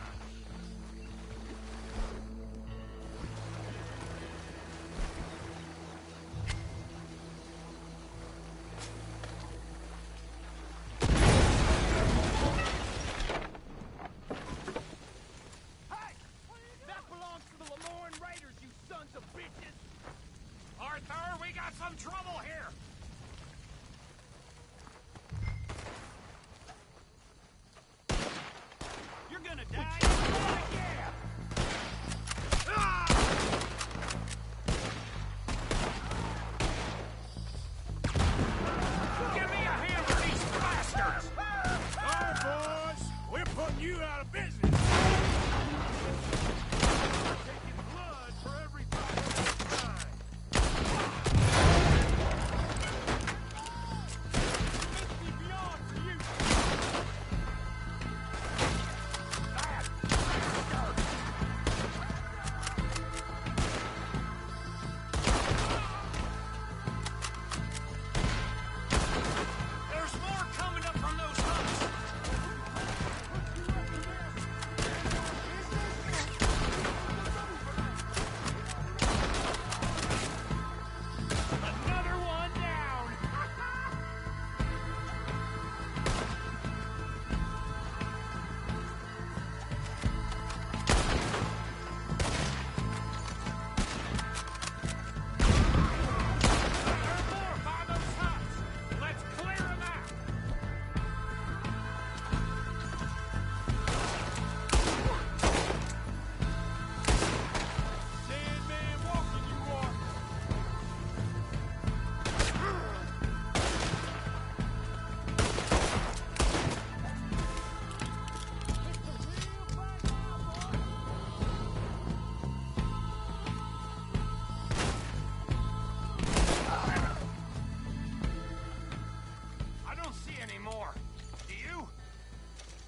You out of business! Taking blood for every time. Beyond for you. There's more coming up from those huts.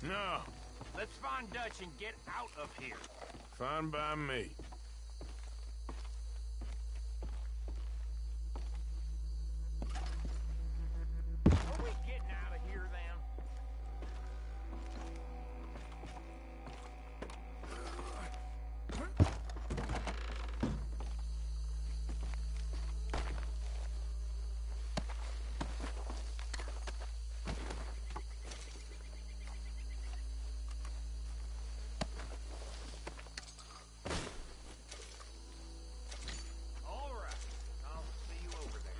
No. Let's find Dutch and get out of here. Fine by me. Are we getting out of here, then? All right. I'll see you over there.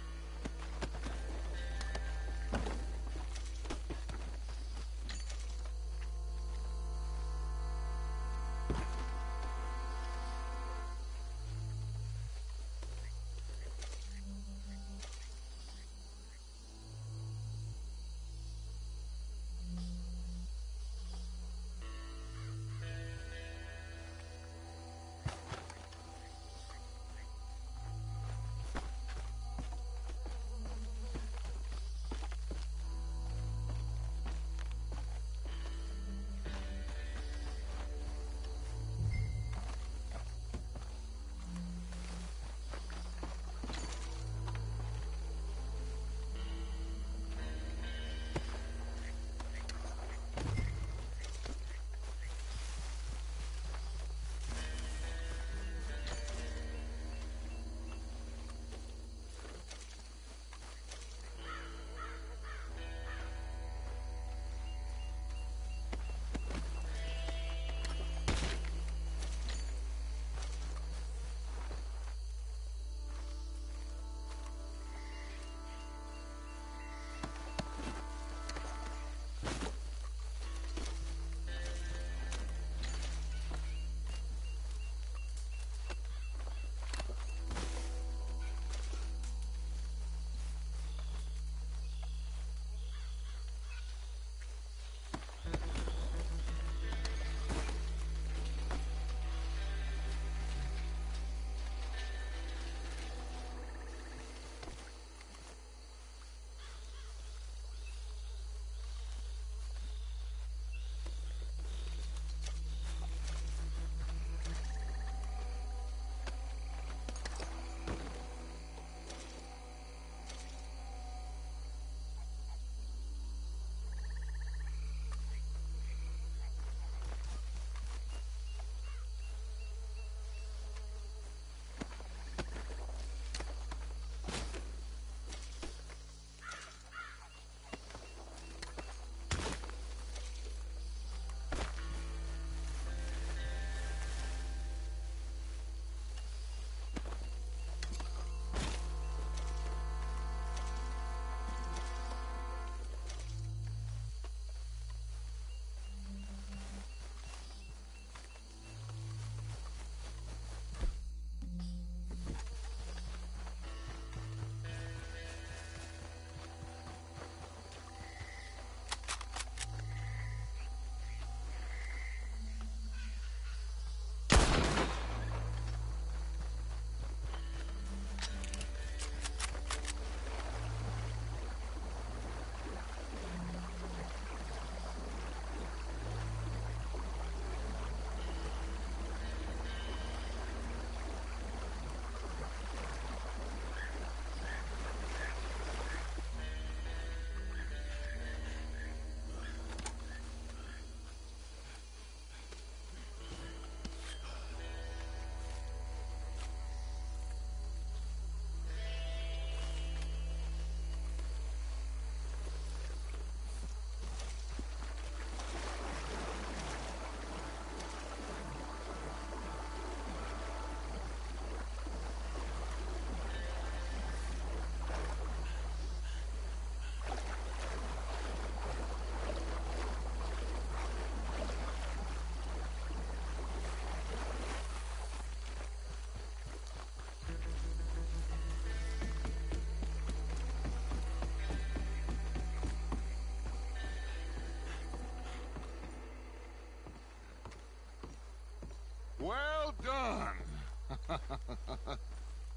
Well done.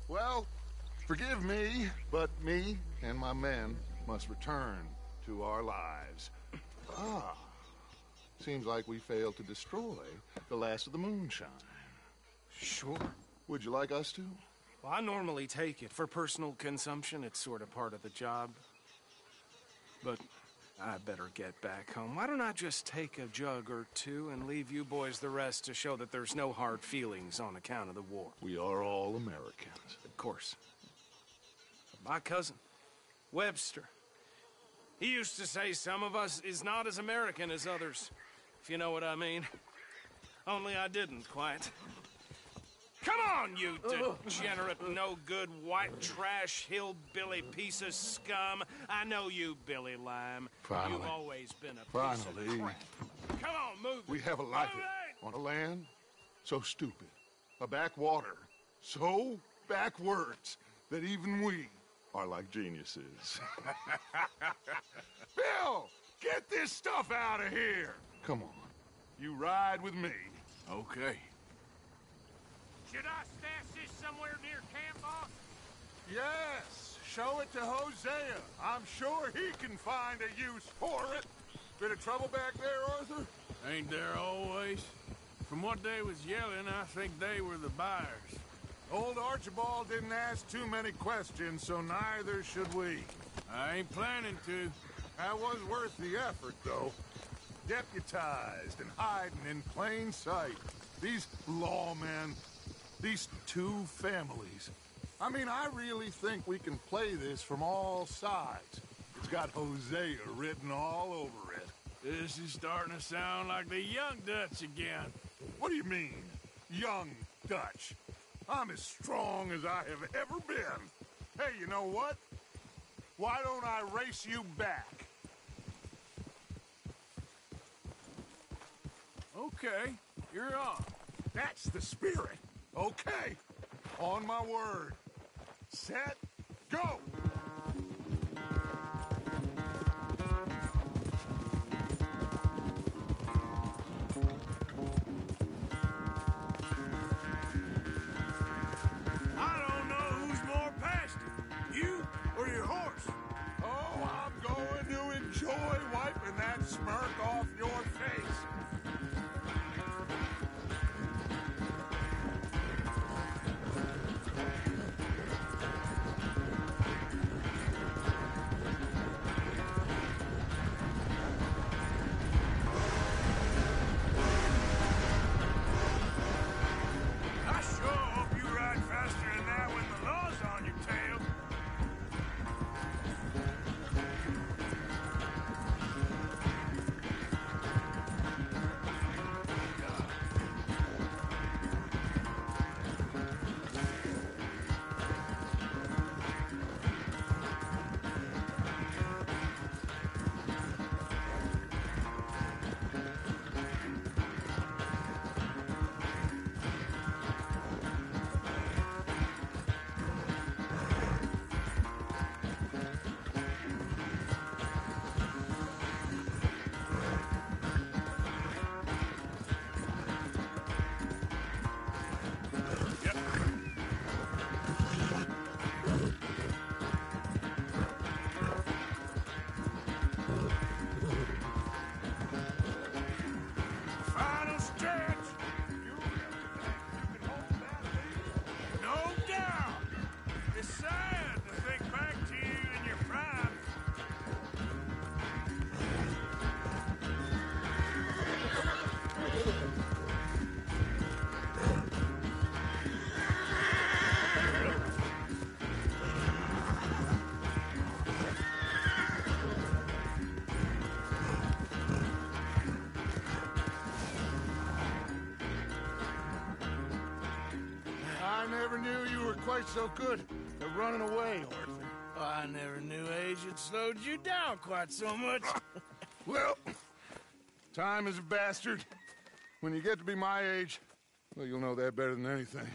Well, forgive me, but me and my men must return to our lives. Seems like we failed to destroy the last of the moonshine. Sure. Would you like us to? Well, I normally take it. For personal consumption, it's sort of part of the job. But I better get back home. Why don't I just take a jug or two and leave you boys the rest to show that there's no hard feelings on account of the war? We are all Americans. Of course. My cousin, Webster, he used to say some of us is not as American as others, if you know what I mean. Only I didn't quite. Come on, you degenerate, no-good, white trash, hillbilly piece of scum. I know you, Billy Lime. Finally. You've always been a piece Finally. of crap. Come on, move it. We have a life on a land so stupid, a backwater so backwards that even we are like geniuses. Bill, get this stuff out of here. Come on, you ride with me. Okay. Should I stash this somewhere near camp, boss? Yes, show it to Hosea. I'm sure he can find a use for it. Bit of trouble back there, Arthur? Ain't there always? From what they was yelling, I think they were the buyers. Old Archibald didn't ask too many questions, so neither should we. I ain't planning to. That was worth the effort, though. Deputized and hiding in plain sight. These lawmen, these two families. I mean, I really think we can play this from all sides. It's got Hosea written all over it. This is starting to sound like the Young Dutch again. What do you mean, Young Dutch? I'm as strong as I have ever been. Hey, you know what? Why don't I race you back? Okay, you're on. That's the spirit. Okay, on my word. Set, go! I don't know who's more past it, you or your horse. Oh, I'm going to enjoy wiping that smirk off your face. I sure hope you ride faster than that when the law's on your tail. Final stretch. No doubt. It's sad to think back to you in your prime. I never knew you were quite so good at running away, Arthur. I never knew age had slowed you down quite so much. Well, time is a bastard. When you get to be my age, well, you'll know that better than anything.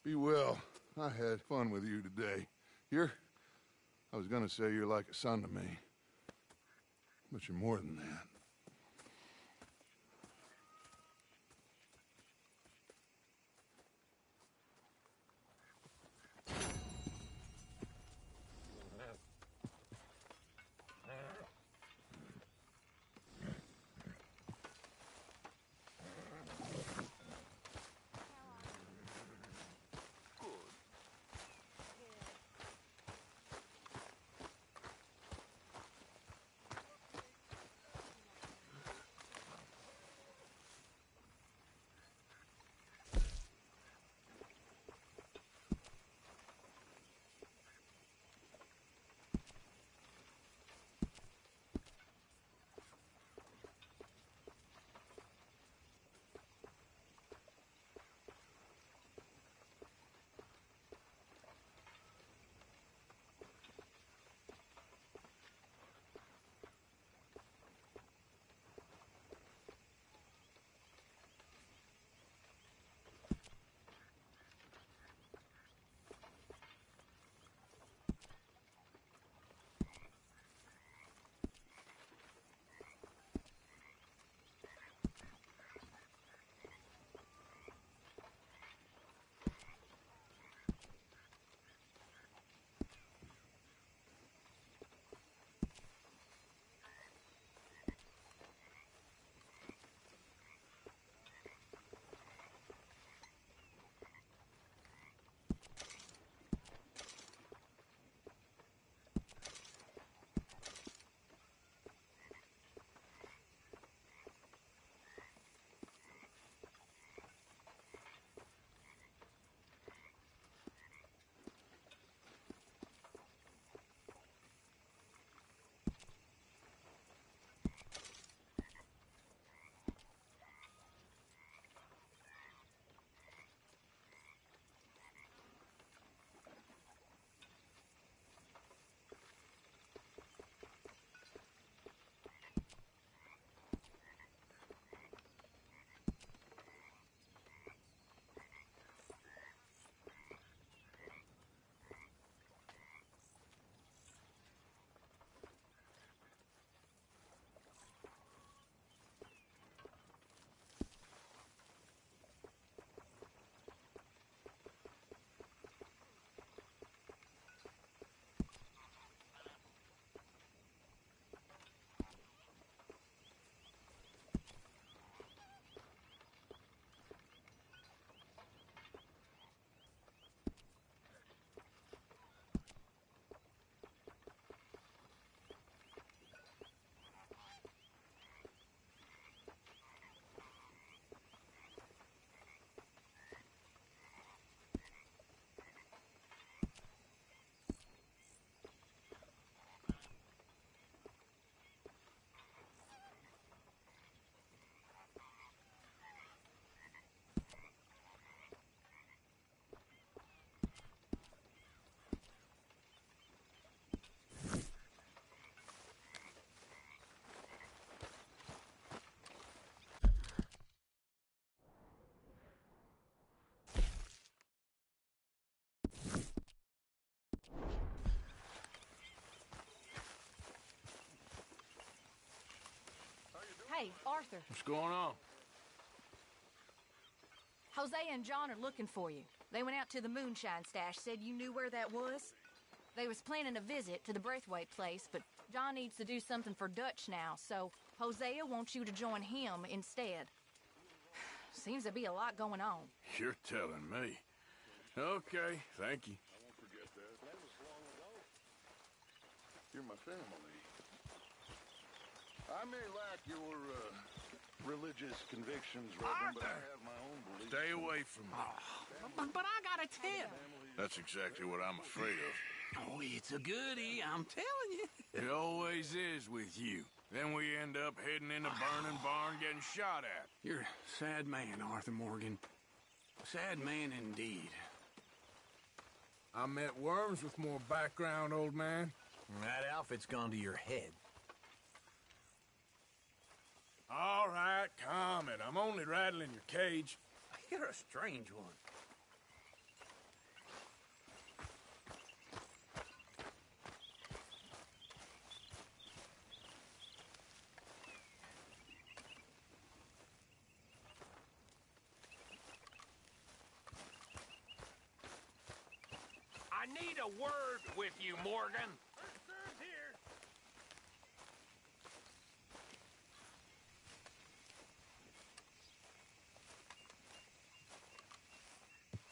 Be well. I had fun with you today. I was gonna say you're like a son to me. But you're more than that. Hey, Arthur. What's going on? Hosea and John are looking for you. They went out to the moonshine stash, said you knew where that was. They was planning a visit to the Braithwaite place, but John needs to do something for Dutch now, so Hosea wants you to join him instead. Seems to be a lot going on. You're telling me. Okay, thank you. I won't forget that. That was long ago. You're my family. I may lack your religious convictions, Reverend, but I have my own beliefs. Stay away from me. But I got a tip. That's exactly what I'm afraid of. Oh, it's a goodie, I'm telling you. It always is with you. Then we end up heading in a burning barn getting shot at. You're a sad man, Arthur Morgan. Sad man indeed. I met worms with more background, old man. That outfit's gone to your head. All right, calm it. I'm only rattling your cage. You're a strange one. I need a word with you, Morgan. Here.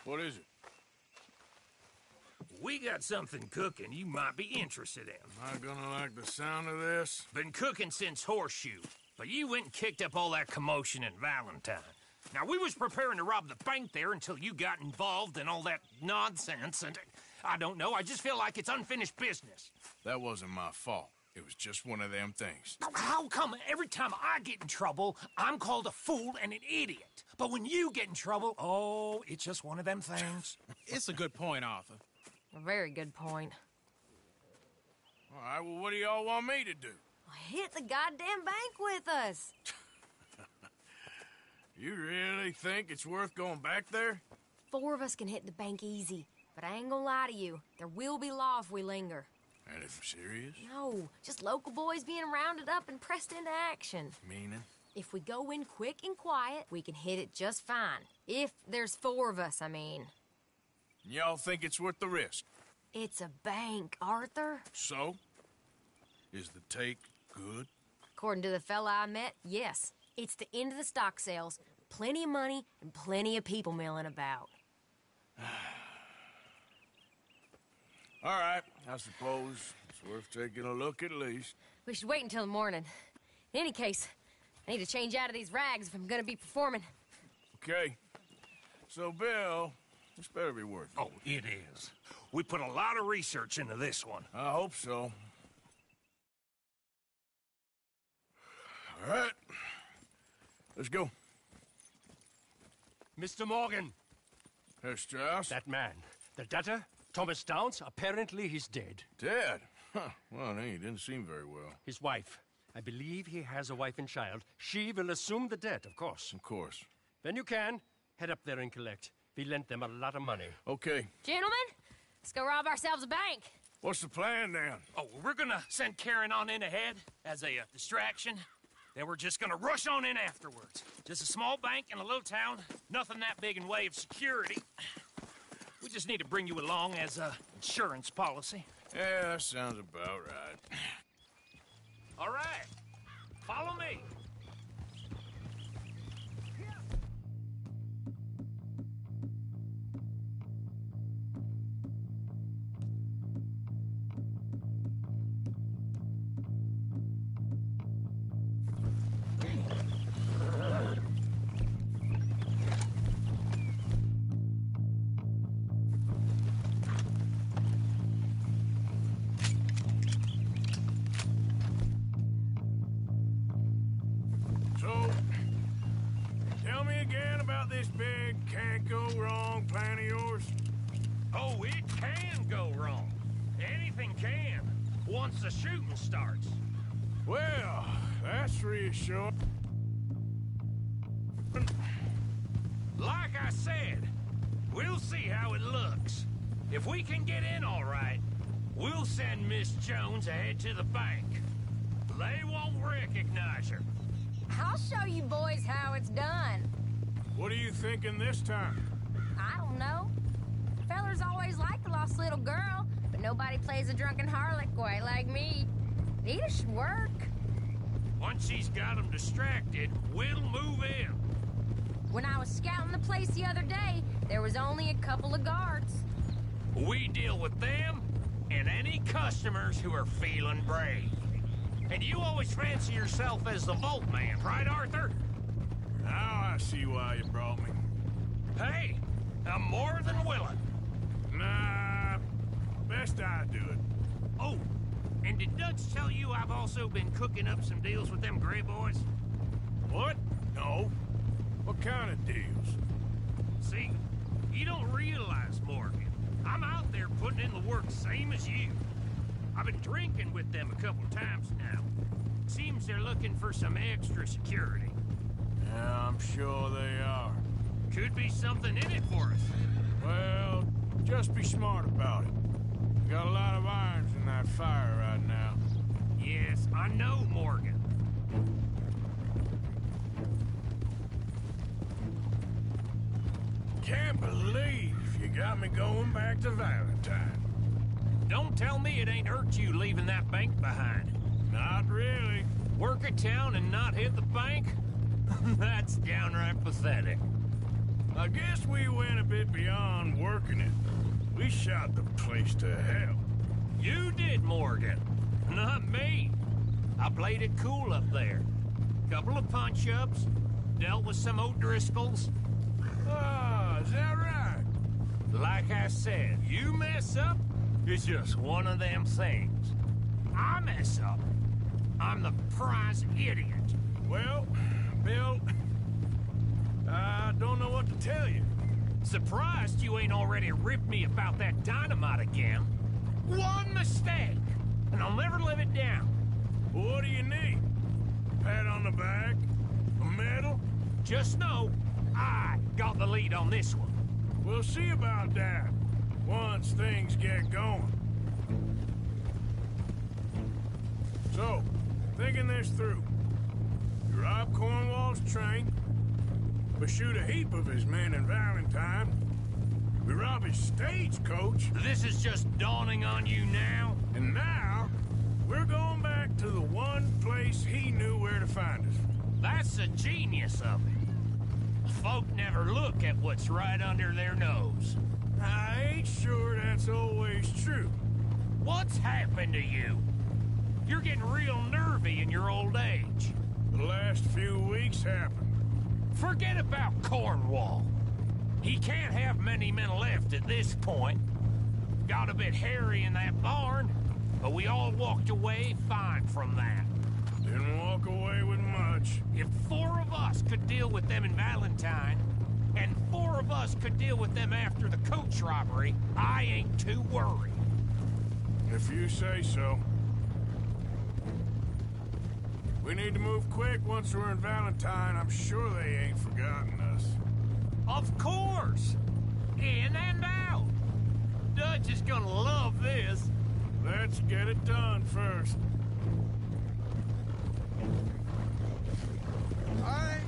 What is it? We got something cooking you might be interested in. Am I gonna like the sound of this? Been cooking since Horseshoe, but you went and kicked up all that commotion in Valentine. Now, we was preparing to rob the bank there until you got involved in all that nonsense, and I don't know, I just feel like it's unfinished business. That wasn't my fault. It was just one of them things. How come every time I get in trouble, I'm called a fool and an idiot? But when you get in trouble, oh, it's just one of them things. It's a good point, Arthur. A very good point. All right, well, what do y'all want me to do? Hit the goddamn bank with us. You really think it's worth going back there? 4 of us can hit the bank easy, but I ain't gonna lie to you. There will be law if we linger. And if you're serious? No, just local boys being rounded up and pressed into action. Meaning? If we go in quick and quiet, we can hit it just fine. If there's 4 of us, I mean. Y'all think it's worth the risk? It's a bank, Arthur. So? Is the take good? According to the fella I met, yes. It's the end of the stock sales. Plenty of money and plenty of people milling about. All right, I suppose it's worth taking a look at least. We should wait until the morning. In any case, I need to change out of these rags if I'm gonna be performing. Okay. So, Bill, this better be worth it. Oh, it is. We put a lot of research into this one. I hope so. All right. Let's go. Mr. Morgan. Herr Strauss? That man. The debtor, Thomas Downs, apparently he's dead. Dead? Huh. Well, he didn't seem very well. His wife. I believe he has a wife and child. She will assume the debt, of course. Of course. When you can, head up there and collect. We lent them a lot of money. Okay. Gentlemen, let's go rob ourselves a bank. What's the plan, then? Oh, we're gonna send Karen on in ahead as a distraction. Then we're just gonna rush on in afterwards. Just a small bank in a little town. Nothing that big in way of security. We just need to bring you along as a insurance policy. Yeah, that sounds about right. All right. Follow me. This big can't-go-wrong plan of yours? Oh, it can go wrong. Anything can, once the shooting starts. Well, that's reassuring. Like I said, we'll see how it looks. If we can get in all right, we'll send Miss Jones ahead to the bank. They won't recognize her. I'll show you boys how it's done. What are you thinking this time? I don't know. Fellers always like the lost little girl, but nobody plays a drunken harlot quite like me. Nita should work. Once she's got them distracted, we'll move in. When I was scouting the place the other day, there was only a couple of guards. We deal with them and any customers who are feeling brave. And you always fancy yourself as the Vault Man, right, Arthur? Now I see why you brought me. Hey, I'm more than willing. Nah, best I do it. Oh, and did Dutch tell you I've also been cooking up some deals with them Gray Boys? What? No. What kind of deals? See, you don't realize, Morgan. I'm out there putting in the work same as you. I've been drinking with them a couple times now. Seems they're looking for some extra security. Yeah, I'm sure they are. Could be something in it for us. Well, just be smart about it. We got a lot of irons in that fire right now. Yes, I know, Morgan. Can't believe you got me going back to Valentine. Don't tell me it ain't hurt you leaving that bank behind. Not really. Work a town and not hit the bank? That's downright pathetic. I guess we went a bit beyond working it. We shot the place to hell. You did, Morgan. Not me. I played it cool up there. Couple of punch-ups, dealt with some O'Driscolls. Ah, is that right? Like I said, you mess up, it's just one of them things. I mess up, I'm the prize idiot. Well, Bill, I don't know what to tell you. Surprised you ain't already ripped me about that dynamite again. One mistake, and I'll never live it down. What do you need? A pat on the back? A medal? Just know, I got the lead on this one. We'll see about that, once things get going. So, thinking this through. You rob Cornwall's train. We shoot a heap of his men in Valentine. We rob his stagecoach. This is just dawning on you now? And now, we're going back to the one place he knew where to find us. That's the genius of it. Folk never look at what's right under their nose. I ain't sure that's always true. What's happened to you? You're getting real nervy in your old age. The last few weeks happened. Forget about Cornwall. He can't have many men left at this point. Got a bit hairy in that barn, but we all walked away fine from that. Didn't walk away with much. If 4 of us could deal with them in Valentine, and 4 of us could deal with them after the coach robbery, I ain't too worried. If you say so. We need to move quick once we're in Valentine. I'm sure they ain't forgotten us. Of course! In and out! Dutch is gonna love this. Let's get it done first. All right.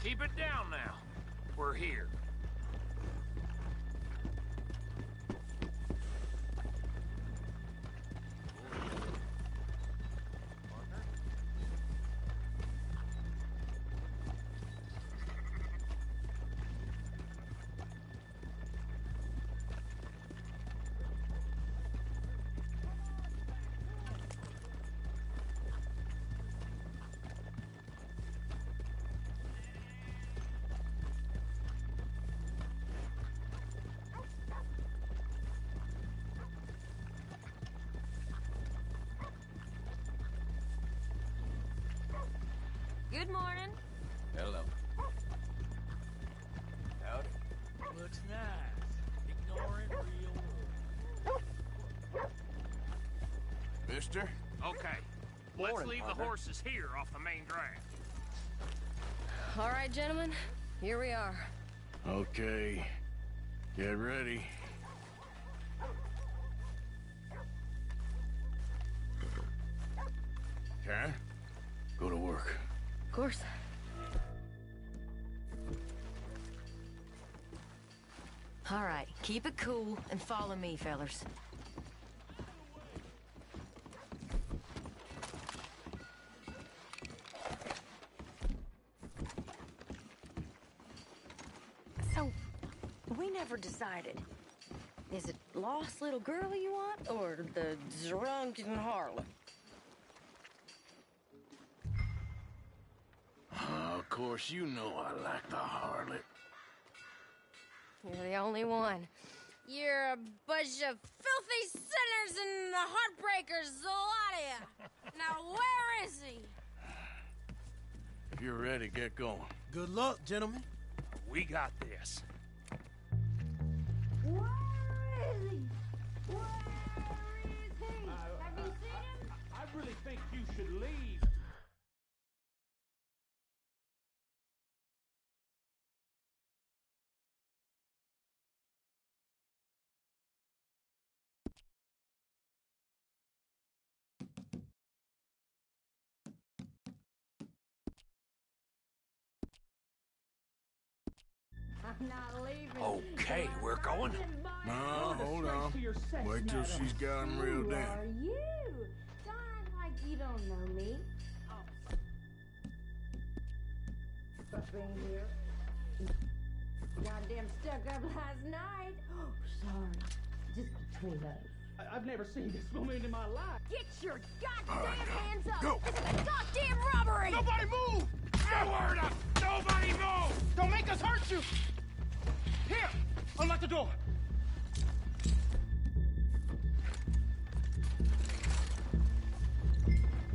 Keep it down now. We're here. Good morning. Hello. Howdy. Looks nice. Ignoring real world. Mister? Okay. Morning, Let's leave partner. the horses here off the main drag. All right, gentlemen. Here we are. Okay. Get ready. Karen, go to work. Of course. All right, keep it cool and follow me, fellers. So, we never decided. Is it lost little girl you want, or the drunken harlot? Of course, you know I like the harlot. You're the only one. You're a bunch of filthy sinners and the heartbreakers, a lot of you. Now, where is he? If you're ready, get going. Good luck, gentlemen. We got this. Where is he? Where is he? Have you seen him? I really think you should leave. I'm not leaving. Okay, we're going. No, hold on. Wait till she's got him reeled Who in. are you? Don't act like you don't know me. What's been here? Goddamn stuck up last night. Oh, sorry. Just between us. I've never seen this woman in my life. Get your goddamn hands up! Go. This is a goddamn robbery! Nobody move! No word up! Nobody move! Don't make us hurt you! Here! Unlock the door!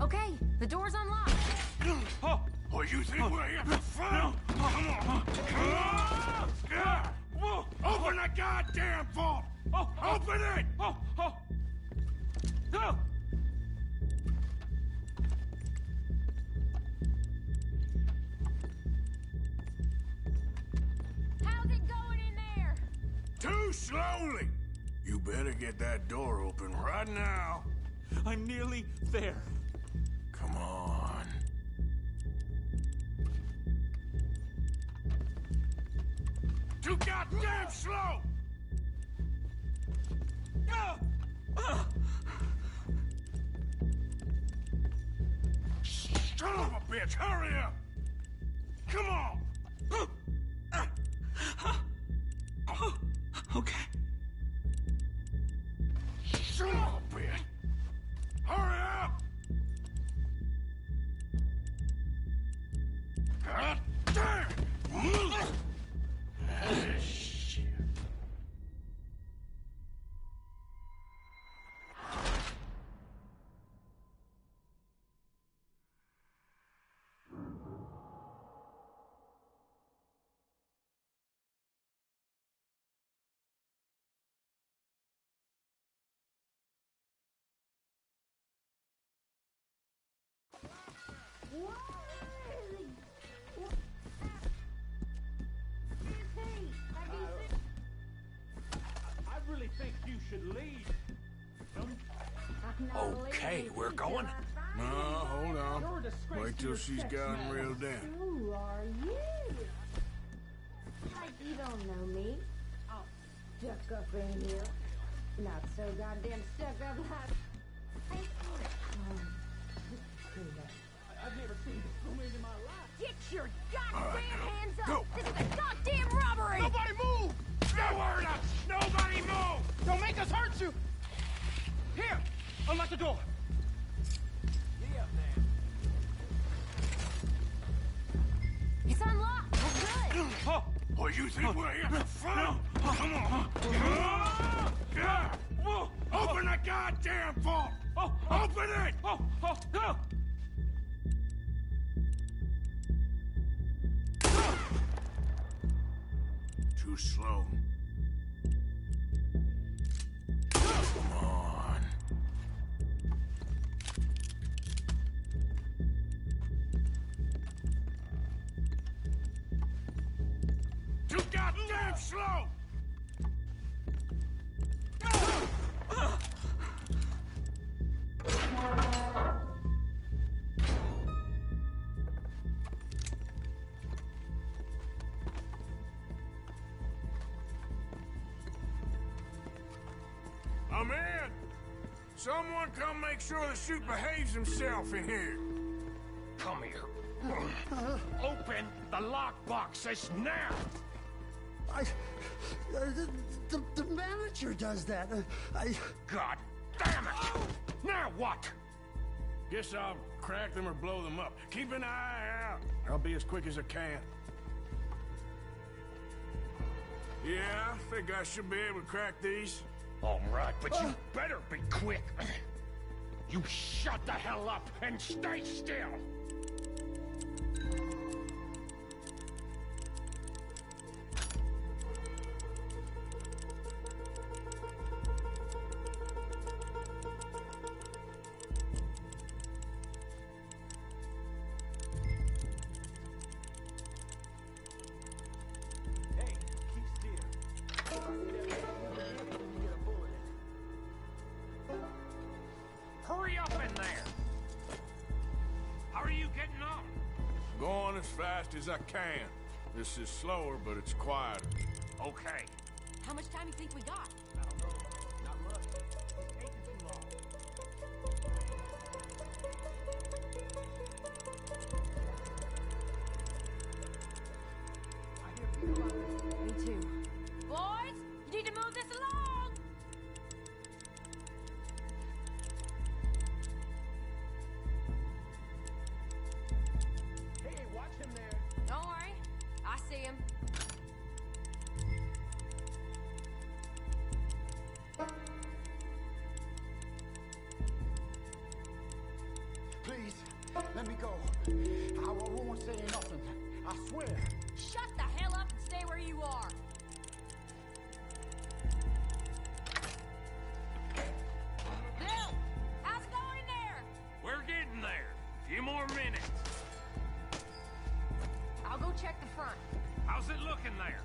Okay, the door's unlocked. Oh, you think we're here for fun? Come on. Open the goddamn vault! Open it! How's it going in there? Too slowly! You better get that door open right now. I'm nearly there. Come on. Too goddamn slow! Son of a bitch, hurry up! Come on! Okay. Son of a bitch! Hurry up! God damn it! Shit. I really think you should leave. Okay, we're going. No, hold on. Wait till she's got him reeled in. Who are you? Like you don't know me. Oh, stuck up in here. Not so goddamn stuck up like... I've never seen this woman in my life. Get your goddamn hands up! Go. This is a goddamn robbery! Nobody move! No word up! Nobody move! Don't make us hurt you! Here! Unlock the door! It's unlocked! We're good! Oh, you think we're here for fun? Come on! Open the goddamn vault! Open it! too slow. Come on. Too goddamn slow! I'm in! Someone come make sure the chute behaves himself in here. Come here. Open the lockbox as now! The manager does that. God damn it! Now what? Guess I'll crack them or blow them up. Keep an eye out. I'll be as quick as I can. Yeah, I think I should be able to crack these. All right, but you better be quick. You shut the hell up and stay still! Hurry up in there! How are you getting on? Going as fast as I can. This is slower, but it's quieter. Okay. How much time do you think we got? I don't know. Not much. It's taking too long. Me too. Boys, you need to move this along! Hey, watch him there. Don't worry. I see him. Please, let me go. I won't say nothing. I swear. Shut the hell up and stay where you are. Bill, how's it going in there? We're getting there. Few more minutes. I'll go check the front. How's it looking there?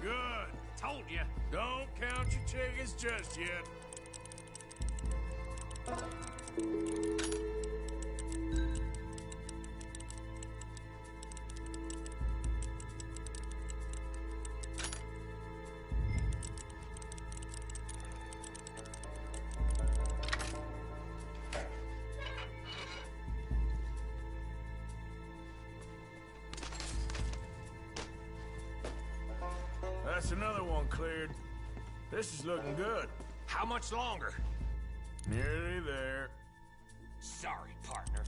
Good. Told you. Don't count your chickens just yet. That's another one cleared. This is looking good. How much longer? Nearly there. Sorry, partner.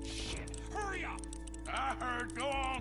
Shit. Hurry up! I heard. Go on.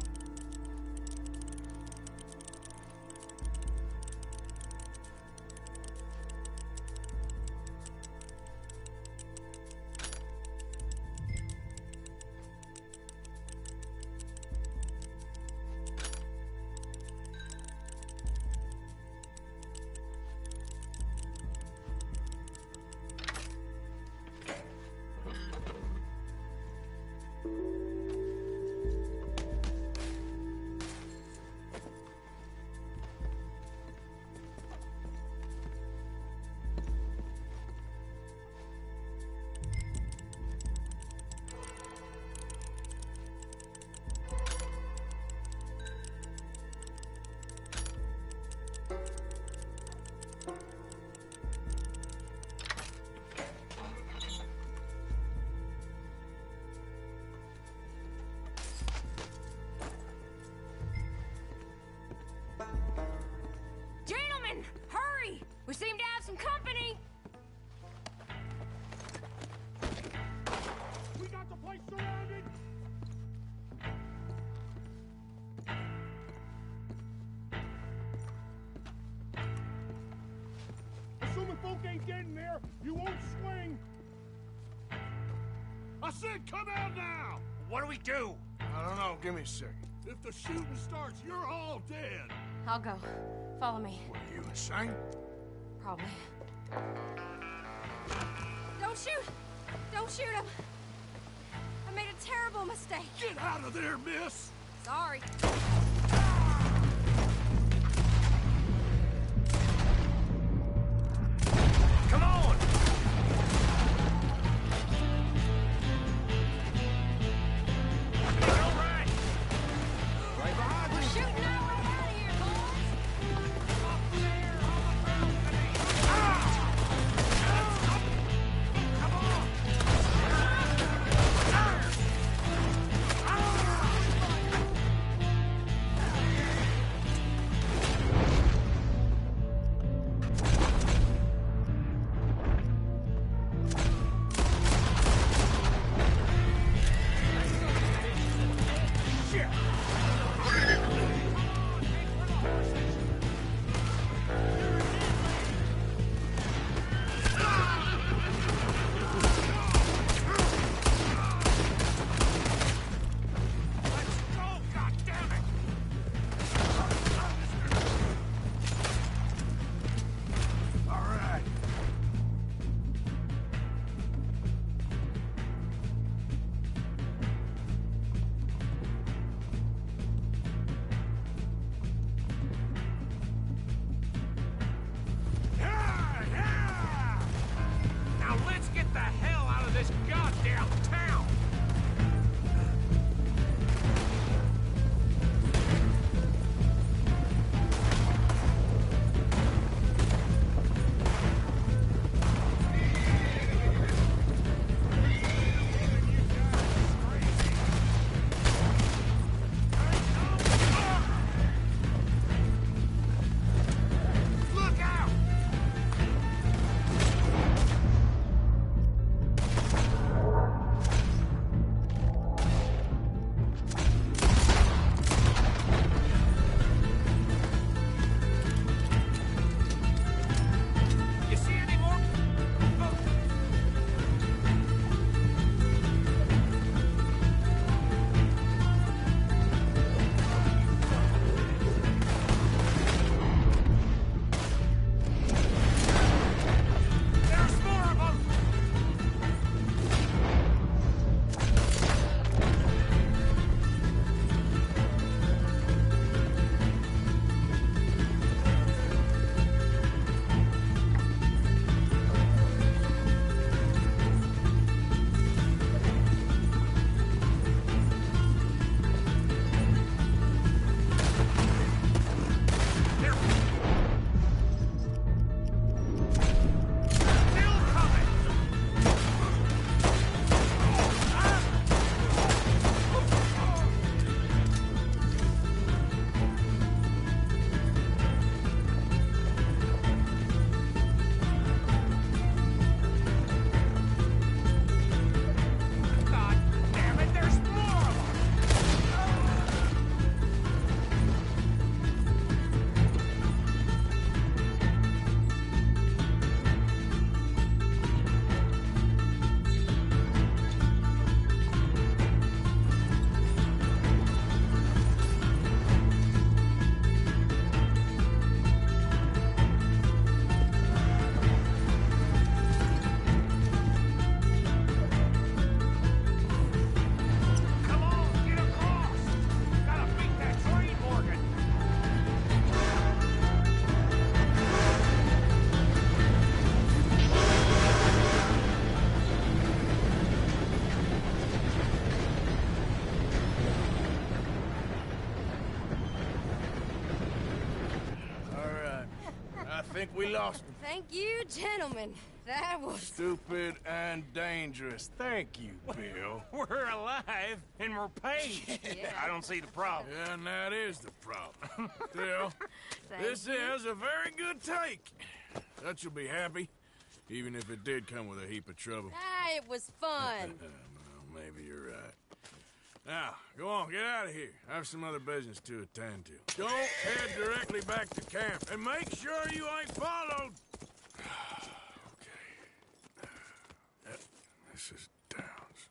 Gentlemen, hurry! We seem to have some company! We got the place surrounded! Assuming folk ain't getting there, you won't swing! I said come out now! What do we do? I don't know. Give me a second. If the shooting starts, you're all dead! I'll go. Follow me. Are you insane? Probably. Don't shoot! Don't shoot him! I made a terrible mistake. Get out of there, miss! Sorry. Come on! All right! Right behind you. We're shooting our way out of here, boys! Now let's get the hell out of this goddamn town! Look out! You see any more? There's more of them! God damn it, there's more of them! Come on, get across! Gotta beat that train, Morgan! All right. I think we lost him. Thank you, gentlemen. That was... Stupid and dangerous. Thank you, Bill. We're alive and we're paid. I don't see the problem. Yeah, and that is the problem. Still, this you. is a very good take. Dutch will be happy, even if it did come with a heap of trouble. Ah, it was fun. Well, maybe you're right. Now, go on, get out of here. I have some other business to attend to. Don't head directly back to camp, and make sure you ain't followed. Okay. This is Downs.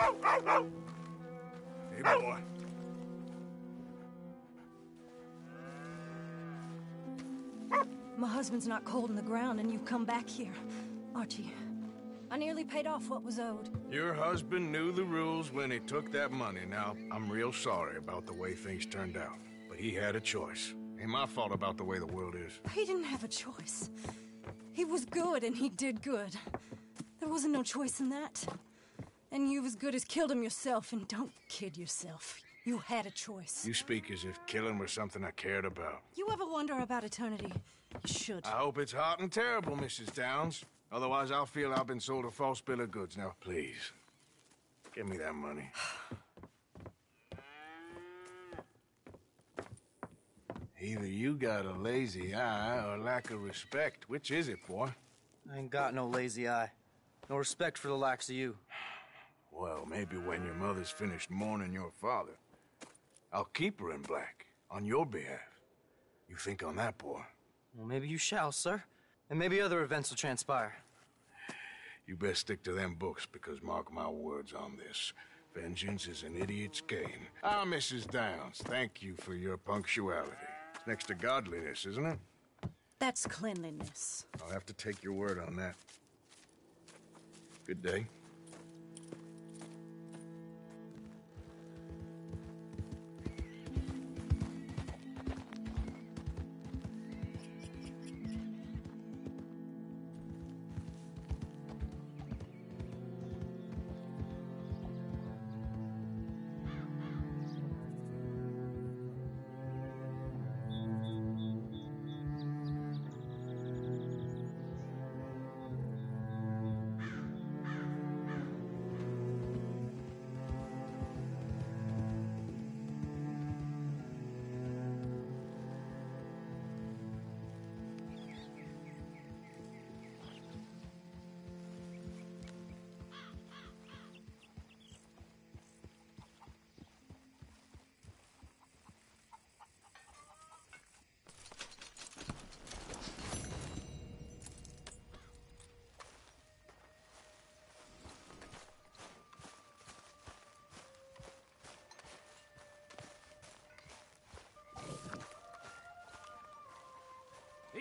Hey, boy. My husband's not cold in the ground, and you've come back here. Archie, I nearly paid off what was owed. Your husband knew the rules when he took that money. Now, I'm real sorry about the way things turned out. But he had a choice. Ain't my fault about the way the world is. He didn't have a choice. He was good, and he did good. There wasn't no choice in that. And you as good as killed him yourself, and don't kid yourself. You had a choice. You speak as if killing was something I cared about. You ever wonder about eternity? You should. I hope it's hot and terrible, Mrs. Downs. Otherwise, I'll feel I've been sold a false bill of goods. Now, please, give me that money. Either you got a lazy eye or lack of respect. Which is it, boy? I ain't got no lazy eye. No respect for the likes of you. Well, maybe when your mother's finished mourning your father, I'll keep her in black, on your behalf. You think on that, boy? Well, maybe you shall, sir. And maybe other events will transpire. You best stick to them books, because mark my words on this. Vengeance is an idiot's game. Ah, Mrs. Downs, thank you for your punctuality. It's next to godliness, isn't it? That's cleanliness. I'll have to take your word on that. Good day.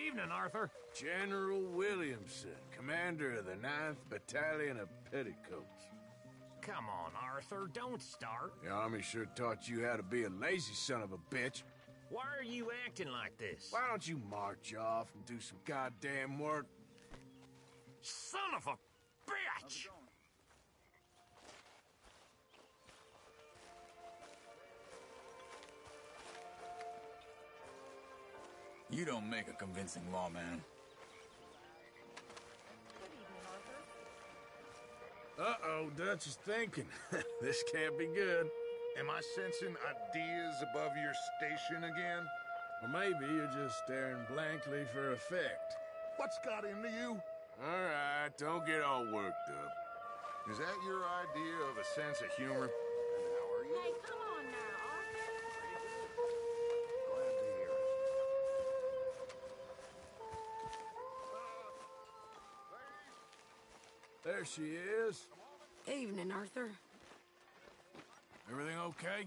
Evening, Arthur. General Williamson, commander of the 9th Battalion of Petticoats. Come on, Arthur, don't start. The Army sure taught you how to be a lazy son of a bitch. Why are you acting like this? Why don't you march off and do some goddamn work? Son of a bitch! You don't make a convincing lawman. Uh-oh, Dutch is thinking. This can't be good. Am I sensing ideas above your station again? Or maybe you're just staring blankly for effect. What's got into you? All right, don't get all worked up. Is that your idea of a sense of humor? Hey, come on now, Arthur. Glad to hear it. There she is. Evening, Arthur. Everything okay?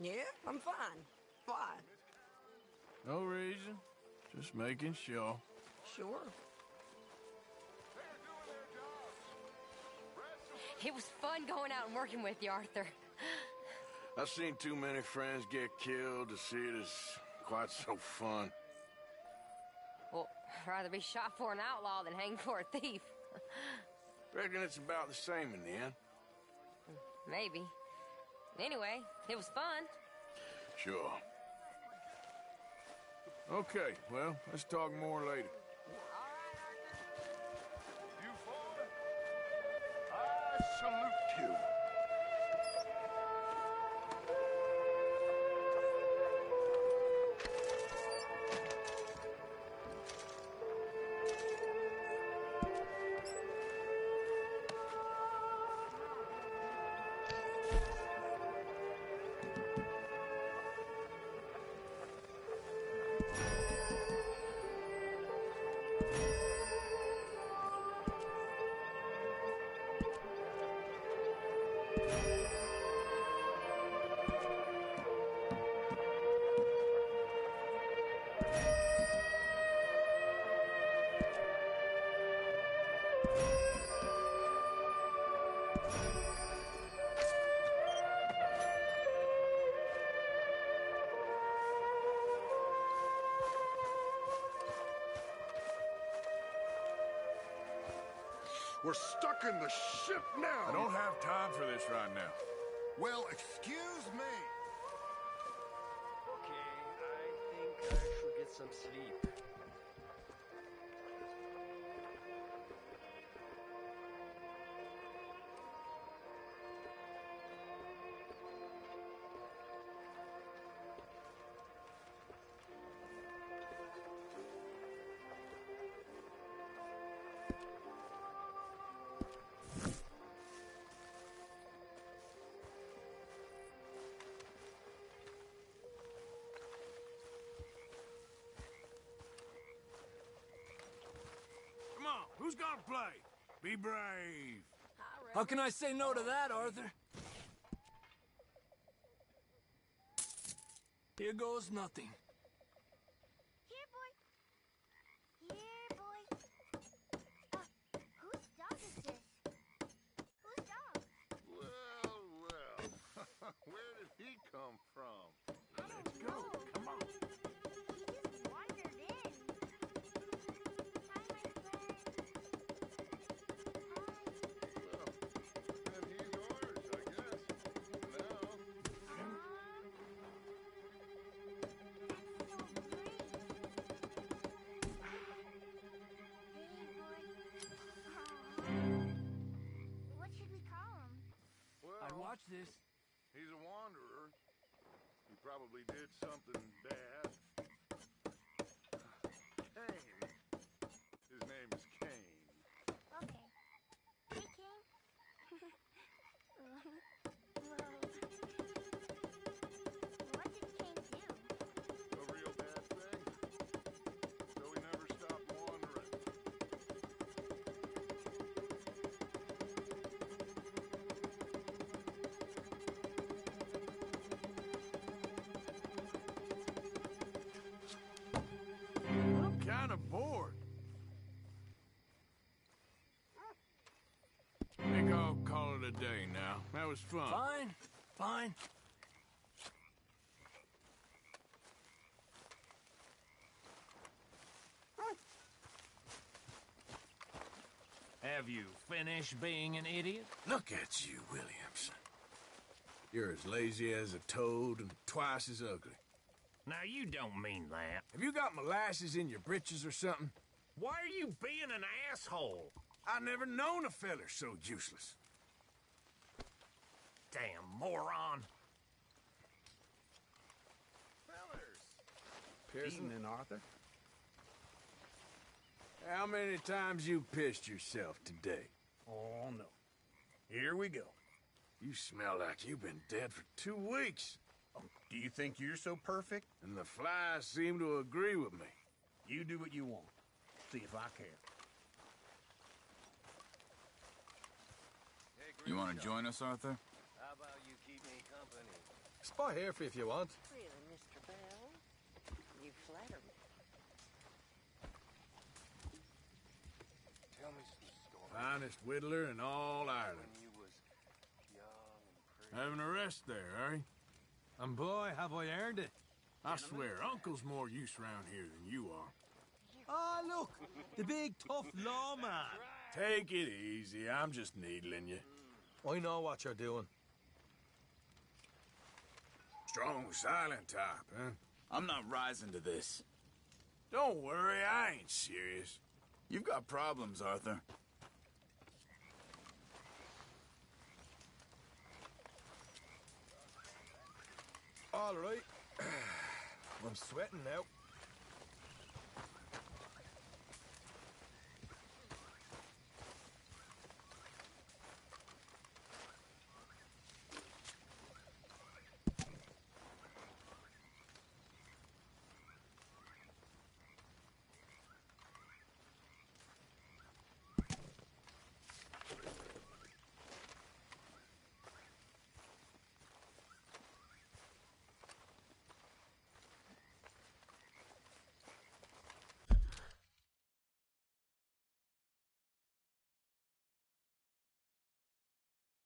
Yeah, I'm fine. Why? No reason. Just making sure. Sure. It was fun going out and working with you, Arthur. I've seen too many friends get killed to see it as quite so fun. Well, I'd rather be shot for an outlaw than hanged for a thief. Reckon it's about the same in the end. Maybe. Anyway, it was fun. Sure. Okay, well, let's talk more later. You four, I salute you. We're stuck in the ship now! I don't have time for this right now. Well, excuse me. Okay, I think I should get some sleep. Come on, who's gonna play? Be brave. How can I say no to that, Arthur? Here goes nothing. Here, boy. Here, boy. Whose dog is this? Whose dog? Well. Where did he come from? Let's go. Come on. He just wandered in. Hi, my friend. Then he's ours, I guess. Now. What should we call him? Well, I'd watch this. he's a wanderer. He probably did something bad. Cain. His name is Cain. Okay. Hey, King. Whoa. What did King do? A real bad thing. So he never stopped wandering. I'm kind of bored. I think I'll call it a day now. That was fun. Fine, fine. Have you finished being an idiot? Look at you, Williamson. You're as lazy as a toad and twice as ugly. Now, you don't mean that. Have you got molasses in your britches or something? Why are you being an asshole? I never known a feller so useless. Damn moron. Pearson? Evening, Arthur. How many times you pissed yourself today? Oh, no. Here we go. You smell like you've been dead for 2 weeks. Do you think you're so perfect? And the flies seem to agree with me. You do what you want. See if I care. You want to join us, Arthur? How about you keep me company? Spot here for you if you want. Really, Mr. Bell? You flatter me. Tell me some stories. Finest whittler in all Ireland. When you was young and pretty. Having a rest there, are you? And boy, have I earned it. I swear, Uncle's more use round here than you are. Ah, look, the big tough lawman. Take it easy. I'm just needling you. I know what you're doing. Strong, silent type, huh? I'm not rising to this. Don't worry, I ain't serious. You've got problems, Arthur. All right. I'm sweating now.